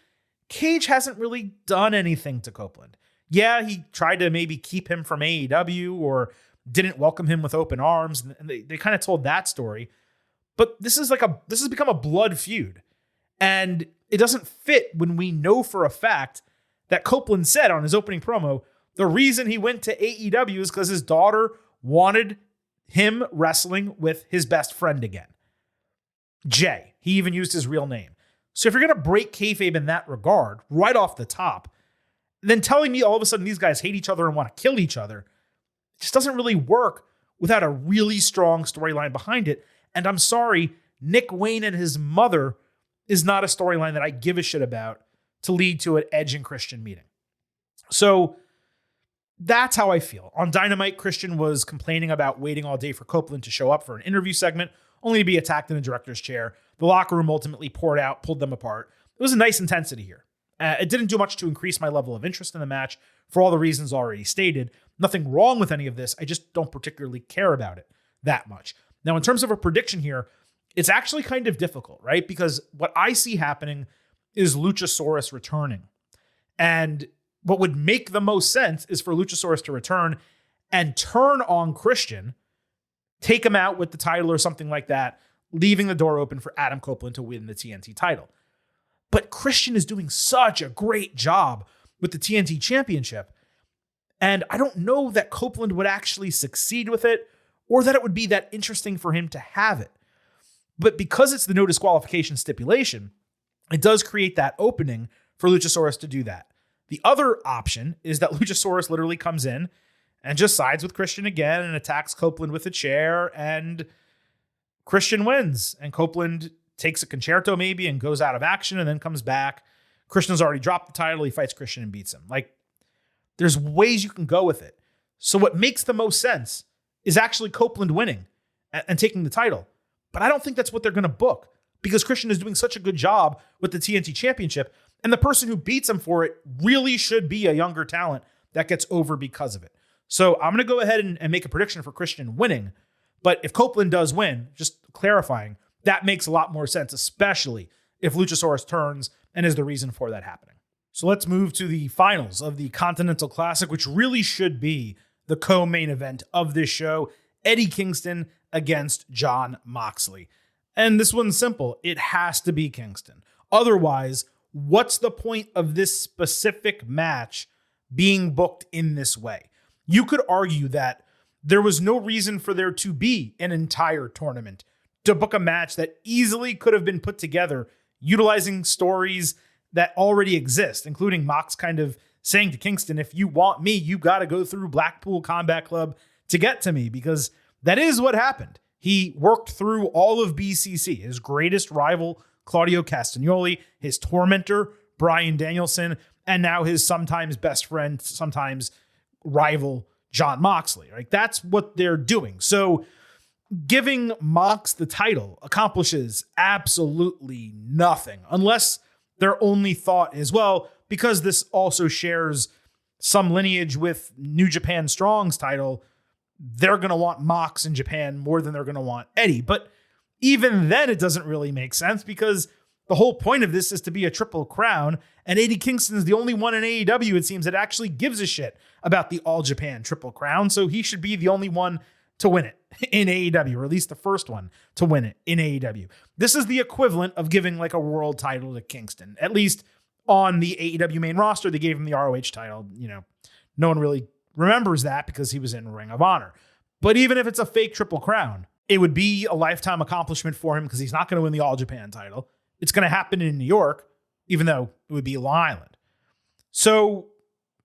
Cage hasn't really done anything to Copeland. Yeah, he tried to maybe keep him from AEW or didn't welcome him with open arms, and they kind of told that story. But this has become a blood feud, and it doesn't fit when we know for a fact that Copeland said on his opening promo, the reason he went to AEW is because his daughter wanted him wrestling with his best friend again. Jay. He even used his real name. So if you're going to break kayfabe in that regard, right off the top, then telling me all of a sudden these guys hate each other and want to kill each other just doesn't really work without a really strong storyline behind it. And I'm sorry, Nick Wayne and his mother is not a storyline that I give a shit about to lead to an Edge and Christian meeting. So that's how I feel. On Dynamite, Christian was complaining about waiting all day for Copeland to show up for an interview segment, only to be attacked in a director's chair. The locker room ultimately pulled them apart. It was a nice intensity here. It didn't do much to increase my level of interest in the match for all the reasons already stated. Nothing wrong with any of this. I just don't particularly care about it that much. Now, in terms of a prediction here, it's actually kind of difficult, right? Because what I see happening is Luchasaurus returning. And what would make the most sense is for Luchasaurus to return and turn on Christian, take him out with the title or something like that, leaving the door open for Adam Copeland to win the TNT title. But Christian is doing such a great job with the TNT Championship. And I don't know that Copeland would actually succeed with it or that it would be that interesting for him to have it. But because it's the no disqualification stipulation, it does create that opening for Luchasaurus to do that. The other option is that Luchasaurus literally comes in and just sides with Christian again and attacks Copeland with a chair, and Christian wins. And Copeland takes a concerto maybe and goes out of action and then comes back. Christian's already dropped the title. He fights Christian and beats him. Like, there's ways you can go with it. So what makes the most sense is actually Copeland winning and taking the title. But I don't think that's what they're going to book because Christian is doing such a good job with the TNT Championship. And the person who beats him for it really should be a younger talent that gets over because of it. So I'm going to go ahead and make a prediction for Christian winning. But if Copeland does win, just clarifying, that makes a lot more sense, especially if Luchasaurus turns and is the reason for that happening. So let's move to the finals of the Continental Classic, which really should be the co-main event of this show. Eddie Kingston against Jon Moxley. And this one's simple. It has to be Kingston. Otherwise, what's the point of this specific match being booked in this way? You could argue that there was no reason for there to be an entire tournament to book a match that easily could have been put together utilizing stories that already exist, including Mox kind of saying to Kingston, if you want me, you got to go through Blackpool Combat Club to get to me, because that is what happened. He worked through all of BCC, his greatest rival, Claudio Castagnoli, his tormentor, Bryan Danielson, and now his sometimes best friend, sometimes rival, Jon Moxley. Like, that's what they're doing. So giving Mox the title accomplishes absolutely nothing unless their only thought is, well, because this also shares some lineage with New Japan Strong's title, they're going to want Mox in Japan more than they're going to want Eddie. But even then, it doesn't really make sense because the whole point of this is to be a triple crown. And Eddie Kingston is the only one in AEW, it seems, that actually gives a shit about the All Japan triple crown. So he should be the only one to win it in AEW, or at least the first one to win it in AEW. This is the equivalent of giving like a world title to Kingston. At least on the AEW main roster, they gave him the ROH title. You know, no one really remembers that because he was in Ring of Honor. But even if it's a fake triple crown, it would be a lifetime accomplishment for him because he's not going to win the All Japan title. It's going to happen in New York, even though it would be Long Island. So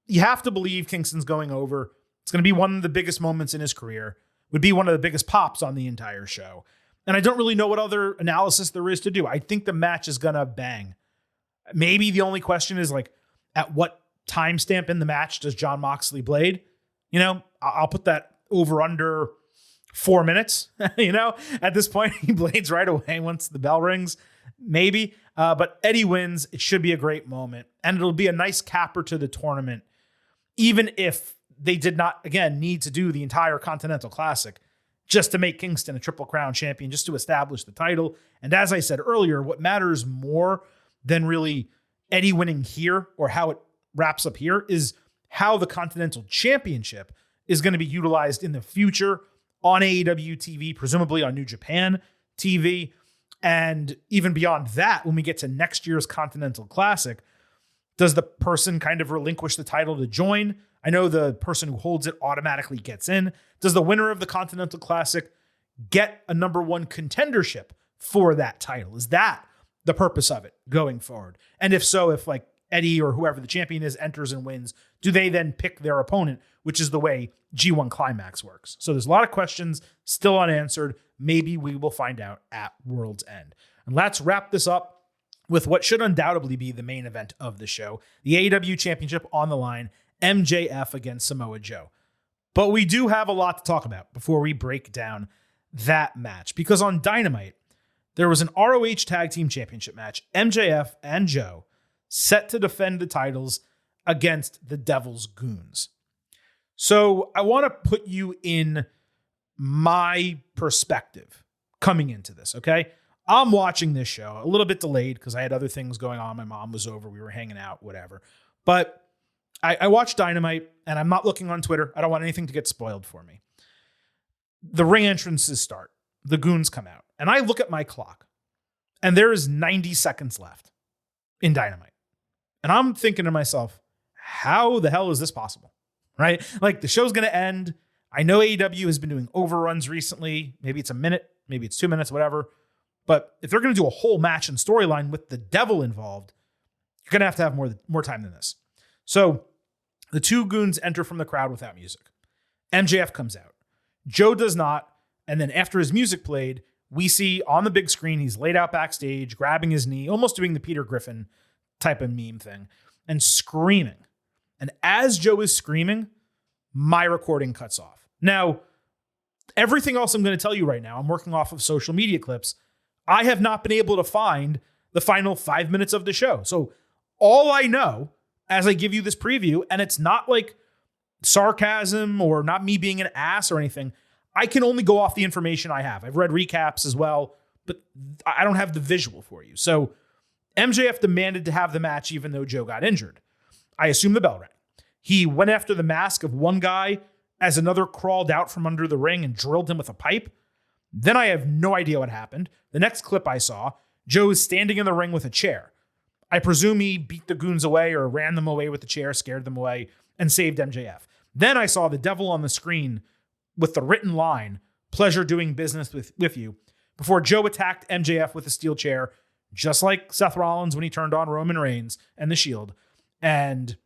you have to believe Kingston's going over. It's going to be one of the biggest moments in his career. Would be one of the biggest pops on the entire show. And I don't really know what other analysis there is to do. I think the match is going to bang. Maybe the only question is, like, at what timestamp in the match does Jon Moxley blade? You know, I'll put that over under 4 minutes. You know, at this point, he blades right away once the bell rings. Maybe. But Eddie wins. It should be a great moment. And it'll be a nice capper to the tournament, even if they did not, again, need to do the entire Continental Classic just to make Kingston a Triple Crown champion, just to establish the title. And as I said earlier, what matters more than really Eddie winning here or how it wraps up here is how the Continental Championship is going to be utilized in the future on AEW TV, presumably on New Japan TV. And even beyond that, when we get to next year's Continental Classic, does the person kind of relinquish the title to join I know the person who holds it automatically gets in. Does the winner of the Continental Classic get a number one contendership for that title? Is that the purpose of it going forward? And if so, if like Eddie or whoever the champion is enters and wins, do they then pick their opponent, which is the way G1 Climax works? So there's a lot of questions still unanswered. Maybe we will find out at World's End. And let's wrap this up with what should undoubtedly be the main event of the show, the AEW Championship on the line, MJF against Samoa Joe. But we do have a lot to talk about before we break down that match, because on Dynamite, there was an ROH Tag Team Championship match, MJF and Joe, set to defend the titles against the Devil's Goons. So I want to put you in my perspective coming into this, okay? I'm watching this show a little bit delayed because I had other things going on. My mom was over. We were hanging out, whatever. But I watched Dynamite, and I'm not looking on Twitter. I don't want anything to get spoiled for me. The ring entrances start. The Goons come out. And I look at my clock, and there is 90 seconds left in Dynamite. And I'm thinking to myself, how the hell is this possible? Right? Like, the show's going to end. I know AEW has been doing overruns recently. Maybe it's a minute. Maybe it's 2 minutes, whatever. But if they're going to do a whole match and storyline with the devil involved, you're going to have more time than this. So the two Goons enter from the crowd without music. MJF comes out. Joe does not. And then after his music played, we see on the big screen, he's laid out backstage, grabbing his knee, almost doing the Peter Griffin type of meme thing, and screaming. And as Joe is screaming, my recording cuts off. Now, everything else I'm going to tell you right now, I'm working off of social media clips. I have not been able to find the final 5 minutes of the show. So all I know as I give you this preview, and it's not like sarcasm or not me being an ass or anything, I can only go off the information I have. I've read recaps as well, but I don't have the visual for you. So MJF demanded to have the match even though Joe got injured. I assume the bell rang. He went after the mask of one guy as another crawled out from under the ring and drilled him with a pipe. Then I have no idea what happened. The next clip I saw, Joe is standing in the ring with a chair. I presume he beat the Goons away or ran them away with the chair, scared them away, and saved MJF. Then I saw the devil on the screen with the written line, "Pleasure doing business with you," before Joe attacked MJF with a steel chair, just like Seth Rollins when he turned on Roman Reigns and the Shield. And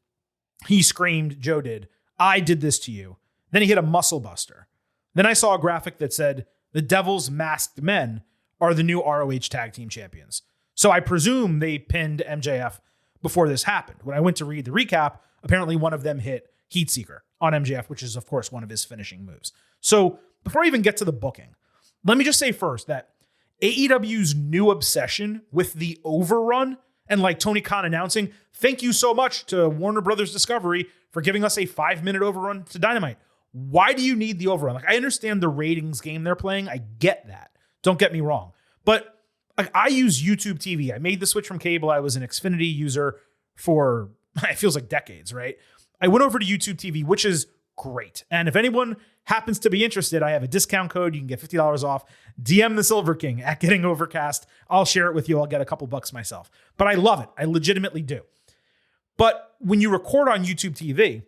he screamed, Joe did, "I did this to you." Then he hit a muscle buster. Then I saw a graphic that said, "The Devil's Masked Men are the new ROH Tag Team Champions." So I presume they pinned MJF before this happened. When I went to read the recap, apparently one of them hit Heatseeker on MJF, which is, of course, one of his finishing moves. So before I even get to the booking, let me just say first that AEW's new obsession with the overrun and like Tony Khan announcing, "Thank you so much to Warner Brothers Discovery for giving us a 5-minute overrun to Dynamite." Why do you need the overrun? Like, I understand the ratings game they're playing. I get that. Don't get me wrong. But like, I use YouTube TV. I made the switch from cable. I was an Xfinity user for, it feels like decades, right? I went over to YouTube TV, which is great. And if anyone happens to be interested, I have a discount code. You can get $50 off. DM the Silver King at Getting Overcast. I'll share it with you. I'll get a couple bucks myself. But I love it. I legitimately do. But when you record on YouTube TV,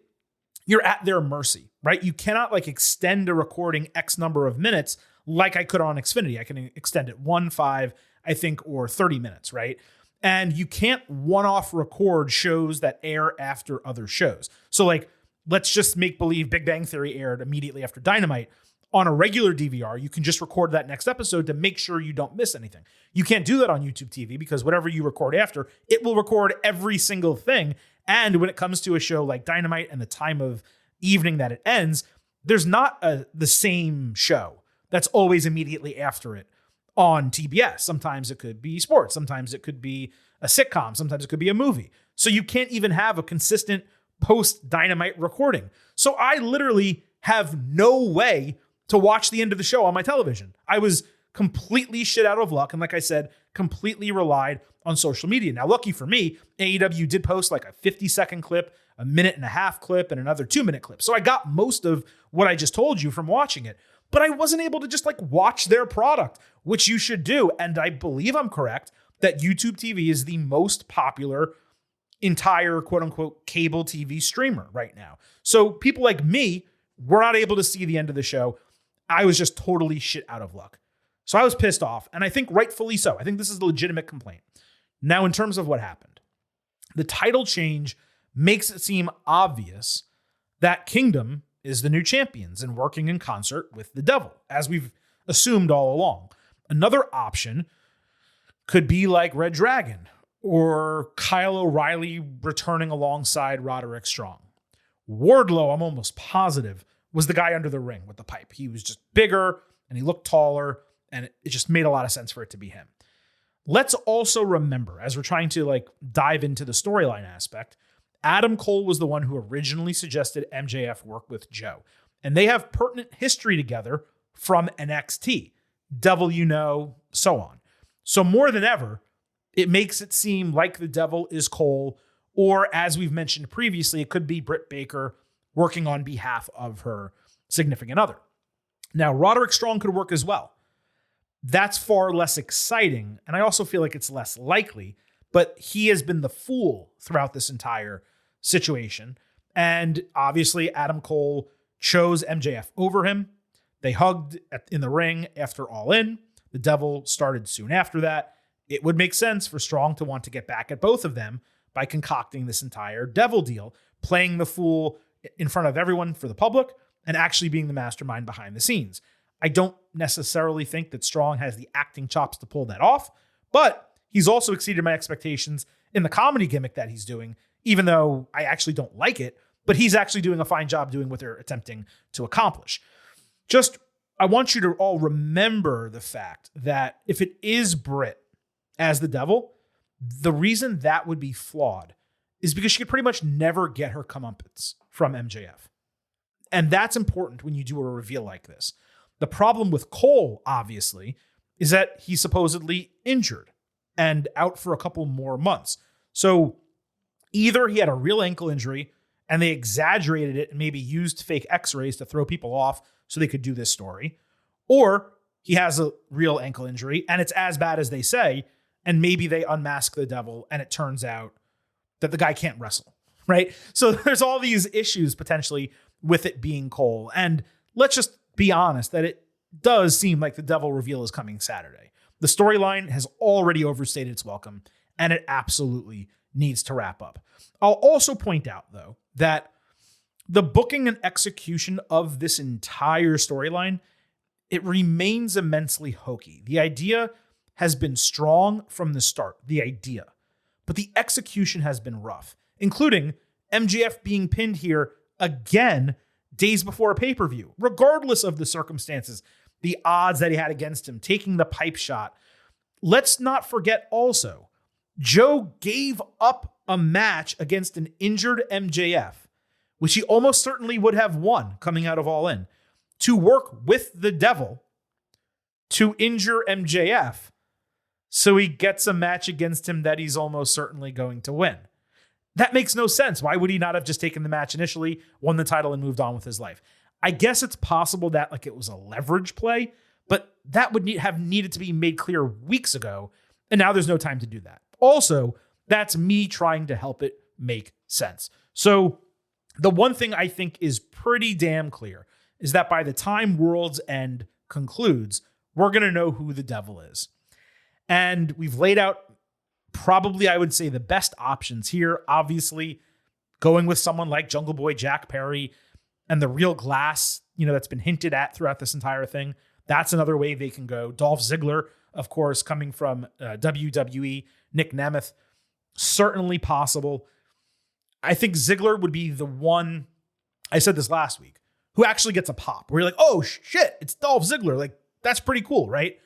you're at their mercy, right? You cannot like extend a recording X number of minutes like I could on Xfinity. I can extend it 1, 5, I think, or 30 minutes, right? And you can't one-off record shows that air after other shows. So like, let's just make believe Big Bang Theory aired immediately after Dynamite. On a regular DVR, you can just record that next episode to make sure you don't miss anything. You can't do that on YouTube TV because whatever you record after, it will record every single thing. And when it comes to a show like Dynamite and the time of evening that it ends, there's not the same show that's always immediately after it on TBS. Sometimes it could be sports. Sometimes it could be a sitcom. Sometimes it could be a movie. So you can't even have a consistent post-Dynamite recording. So I literally have no way to watch the end of the show on my television. I was completely shit out of luck. And like I said, completely relied on social media. Now, lucky for me, AEW did post like a 50-second clip, a 1.5-minute clip, and another 2-minute clip. So I got most of what I just told you from watching it. But I wasn't able to just like watch their product, which you should do. And I believe I'm correct that YouTube TV is the most popular entire quote unquote cable TV streamer right now. So people like me were not able to see the end of the show. I was just totally shit out of luck. So I was pissed off, and I think rightfully so. I think this is a legitimate complaint. Now, in terms of what happened, the title change makes it seem obvious that Kingdom is the new champions and working in concert with the Devil, as we've assumed all along. Another option could be like Red Dragon or Kyle O'Reilly returning alongside Roderick Strong. Wardlow, I'm almost positive, was the guy under the ring with the pipe. He was just bigger and he looked taller, and it just made a lot of sense for it to be him. Let's also remember, as we're trying to dive into the storyline aspect, Adam Cole was the one who originally suggested MJF work with Joe. And they have pertinent history together from NXT. Devil you know, so on. So more than ever, it makes it seem like the Devil is Cole, or as we've mentioned previously, it could be Britt Baker working on behalf of her significant other. Now, Roderick Strong could work as well. That's far less exciting, and I also feel like it's less likely, but he has been the fool throughout this entire situation. And obviously, Adam Cole chose MJF over him. They hugged in the ring after All In. The Devil started soon after that. It would make sense for Strong to want to get back at both of them by concocting this entire Devil deal, playing the fool in front of everyone for the public, and actually being the mastermind behind the scenes. I don't necessarily think that Strong has the acting chops to pull that off, but he's also exceeded my expectations in the comedy gimmick that he's doing, even though I actually don't like it, but he's actually doing a fine job doing what they're attempting to accomplish. I want you to all remember the fact that if it is Britt as the Devil, the reason that would be flawed is because she could pretty much never get her comeuppance from MJF. And that's important when you do a reveal like this. The problem with Cole, obviously, is that he's supposedly injured and out for a couple more months. So either he had a real ankle injury and they exaggerated it and maybe used fake x-rays to throw people off so they could do this story, or he has a real ankle injury and it's as bad as they say, and maybe they unmask the Devil and it turns out that the guy can't wrestle, right? So there's all these issues potentially with it being Cole. And let's just be honest that it does seem like the Devil reveal is coming Saturday. The storyline has already overstayed its welcome, and it absolutely needs to wrap up. I'll also point out, though, that the booking and execution of this entire storyline, it remains immensely hokey. The idea has been strong from the start, but the execution has been rough, including MJF being pinned here again days before a pay-per-view, regardless of the circumstances, the odds that he had against him, taking the pipe shot. Let's not forget also, Joe gave up a match against an injured MJF, which he almost certainly would have won coming out of All In, to work with the Devil to injure MJF so he gets a match against him that he's almost certainly going to win. That makes no sense. Why would he not have just taken the match initially, won the title, and moved on with his life? I guess it's possible that it was a leverage play, but that would have needed to be made clear weeks ago, and now there's no time to do that. Also, that's me trying to help it make sense. So the one thing I think is pretty damn clear is that by the time Worlds End concludes, we're going to know who the Devil is. And we've laid out probably, I would say, the best options here. Obviously, going with someone like Jungle Boy Jack Perry and the Real Glass, that's been hinted at throughout this entire thing. That's another way they can go. Dolph Ziggler, of course, coming from WWE, Nick Nemeth, certainly possible. I think Ziggler would be the one, I said this last week, who actually gets a pop, where you're like, oh shit, it's Dolph Ziggler. That's pretty cool, right?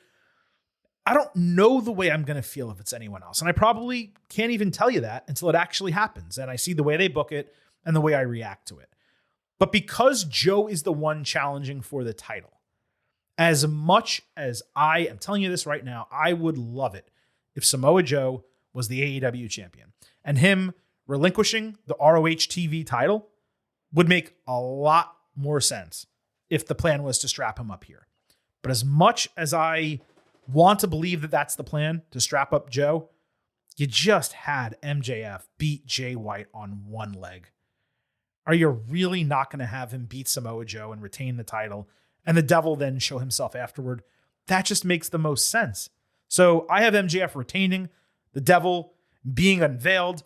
I don't know the way I'm going to feel if it's anyone else. And I probably can't even tell you that until it actually happens. And I see the way they book it and the way I react to it. But because Joe is the one challenging for the title, as much as I am telling you this right now, I would love it if Samoa Joe was the AEW champion. And him relinquishing the ROH TV title would make a lot more sense if the plan was to strap him up here. But as much as I want to believe that that's the plan, to strap up Joe, You just had MJF beat Jay White on one leg. Are you really not going to have him beat Samoa Joe and retain the title and the Devil then show himself afterward? That just makes the most sense. So I have MJF retaining, the Devil being unveiled.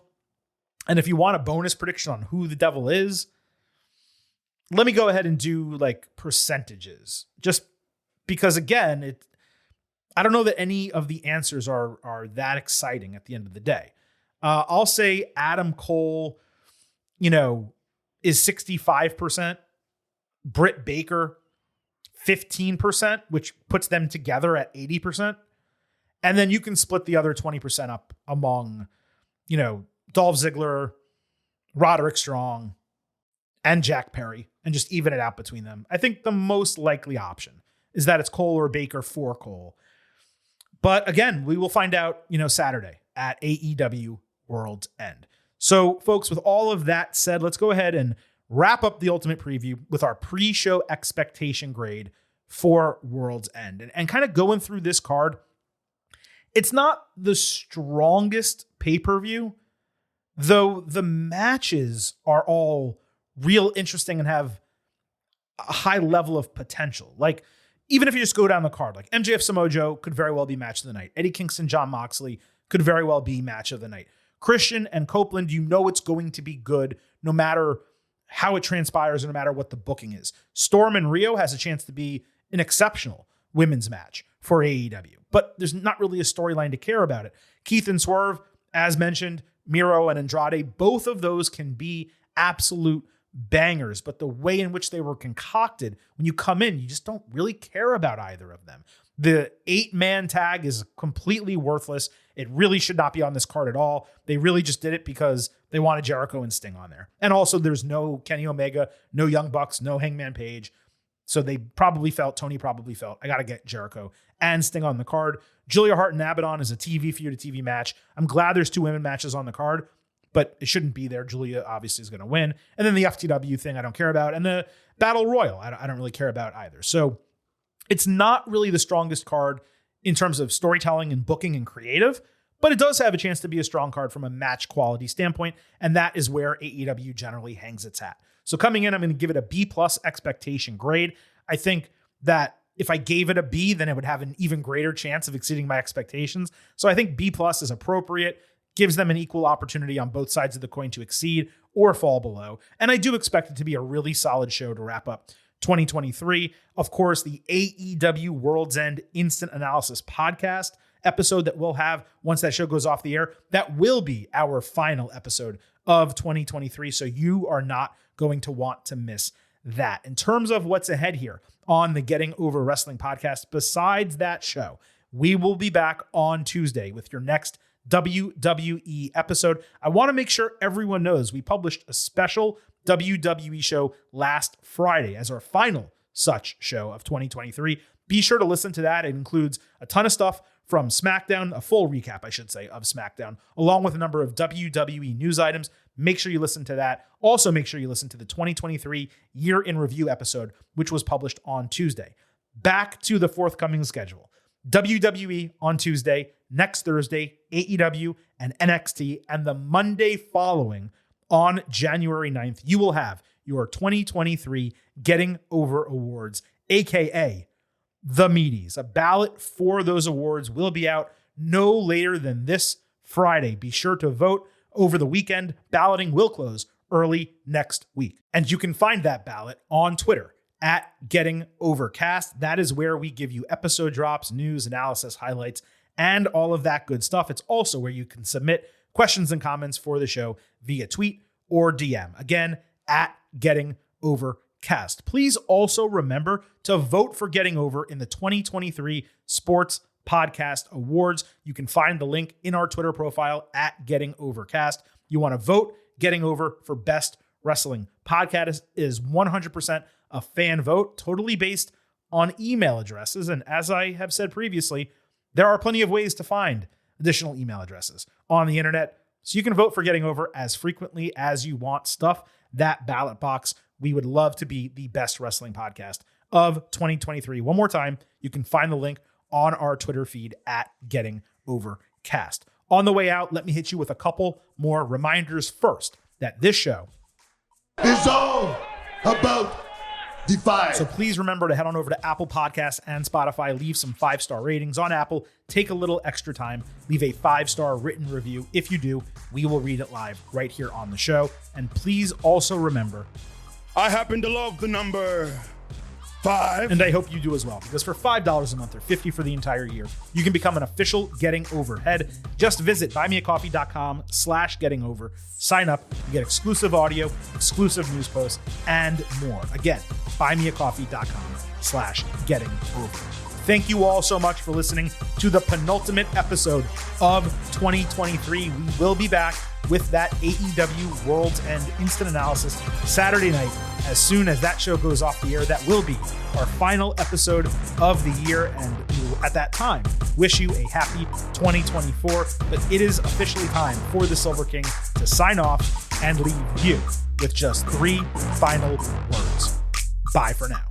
And if you want a bonus prediction on who the Devil is, let me go ahead and do like percentages. Just because, again, I don't know that any of the answers are that exciting at the end of the day. I'll say Adam Cole, is 65%. Britt Baker, 15%, which puts them together at 80%. And then you can split the other 20% up among, Dolph Ziggler, Roderick Strong, and Jack Perry, and just even it out between them. I think the most likely option is that it's Cole or Baker for Cole. But again, we will find out, Saturday at AEW Worlds End. So, folks, with all of that said, let's go ahead and wrap up the Ultimate Preview with our pre-show expectation grade for Worlds End. And kind of going through this card, it's not the strongest pay-per-view, though the matches are all real interesting and have a high level of potential. Like, even if you just go down the card, like MJF Samoa Joe could very well be match of the night. Eddie Kingston, Jon Moxley could very well be match of the night. Christian and Copeland, it's going to be good no matter how it transpires or no matter what the booking is. Storm and Rio has a chance to be an exceptional women's match for AEW, but there's not really a storyline to care about it. Keith and Swerve, as mentioned, Miro and Andrade, both of those can be absolute bangers, but the way in which they were concocted, when you come in, you just don't really care about either of them. The 8-man tag is completely worthless. It really should not be on this card at all. They really just did it because they wanted Jericho and Sting on there. And also there's no Kenny Omega, no Young Bucks, no Hangman Page. So Tony probably felt, I got to get Jericho and Sting on the card. Julia Hart and Abaddon is a TV feud, a TV match. I'm glad there's 2 women matches on the card, but it shouldn't be there. Julia obviously is going to win. And then the FTW thing I don't care about. And the Battle Royal, I don't really care about either. So it's not really the strongest card in terms of storytelling and booking and creative, but it does have a chance to be a strong card from a match quality standpoint. And that is where AEW generally hangs its hat. So coming in, I'm going to give it a B+ expectation grade. I think that if I gave it a B, then it would have an even greater chance of exceeding my expectations. So I think B+ is appropriate, gives them an equal opportunity on both sides of the coin to exceed or fall below. And I do expect it to be a really solid show to wrap up 2023. Of course, the AEW Worlds End Instant Analysis podcast episode that we'll have once that show goes off the air, that will be our final episode of 2023. So you are not going to want to miss that. In terms of what's ahead here on the Getting Over Wrestling podcast, besides that show, we will be back on Tuesday with your next WWE episode. I want to make sure everyone knows we published a special WWE show last Friday as our final such show of 2023. Be sure to listen to that. It includes a ton of stuff from SmackDown, a full recap, I should say, of SmackDown, along with a number of WWE news items. Make sure you listen to that. Also, make sure you listen to the 2023 Year in Review episode, which was published on Tuesday. Back to the forthcoming schedule. WWE on Tuesday, next Thursday, AEW and NXT, and the Monday following on January 9th, you will have your 2023 Getting Over Awards, aka the Meaties. A ballot for those awards will be out no later than this Friday. Be sure to vote over the weekend. Balloting will close early next week. And you can find that ballot on Twitter at Getting Overcast. That is where we give you episode drops, news, analysis, highlights, and all of that good stuff. It's also where you can submit questions and comments for the show via tweet or DM. Again, at Getting Overcast. Please also remember to vote for Getting Over in the 2023 Sports Podcast Awards. You can find the link in our Twitter profile at Getting Overcast. You want to vote Getting Over for Best Wrestling Podcast is 100% a fan vote, totally based on email addresses. And as I have said previously, there are plenty of ways to find additional email addresses on the internet. So you can vote for Getting Over as frequently as you want. Stuff that ballot box. We would love to be the best wrestling podcast of 2023. One more time, you can find the link on our Twitter feed at Getting Overcast. On the way out, let me hit you with a couple more reminders. First, that this show is all about Defy. So please remember to head on over to Apple Podcasts and Spotify. Leave some 5-star ratings on Apple. Take a little extra time. Leave a 5-star written review. If you do, we will read it live right here on the show. And please also remember, I happen to love the number 5. and I hope you do as well, because for $5 a month or $50 for the entire year, you can become an official Getting Over head. Just visit buymeacoffee.com/gettingover. Sign up, you get exclusive audio, exclusive news posts, and more. Again, buymeacoffee.com/gettingover. Thank you all so much for listening to the penultimate episode of 2023. We will be back with that AEW Worlds End instant analysis Saturday night. As soon as that show goes off the air, that will be our final episode of the year. And we will, at that time, wish you a happy 2024. But it is officially time for the Silver King to sign off and leave you with just 3 final words. Bye for now.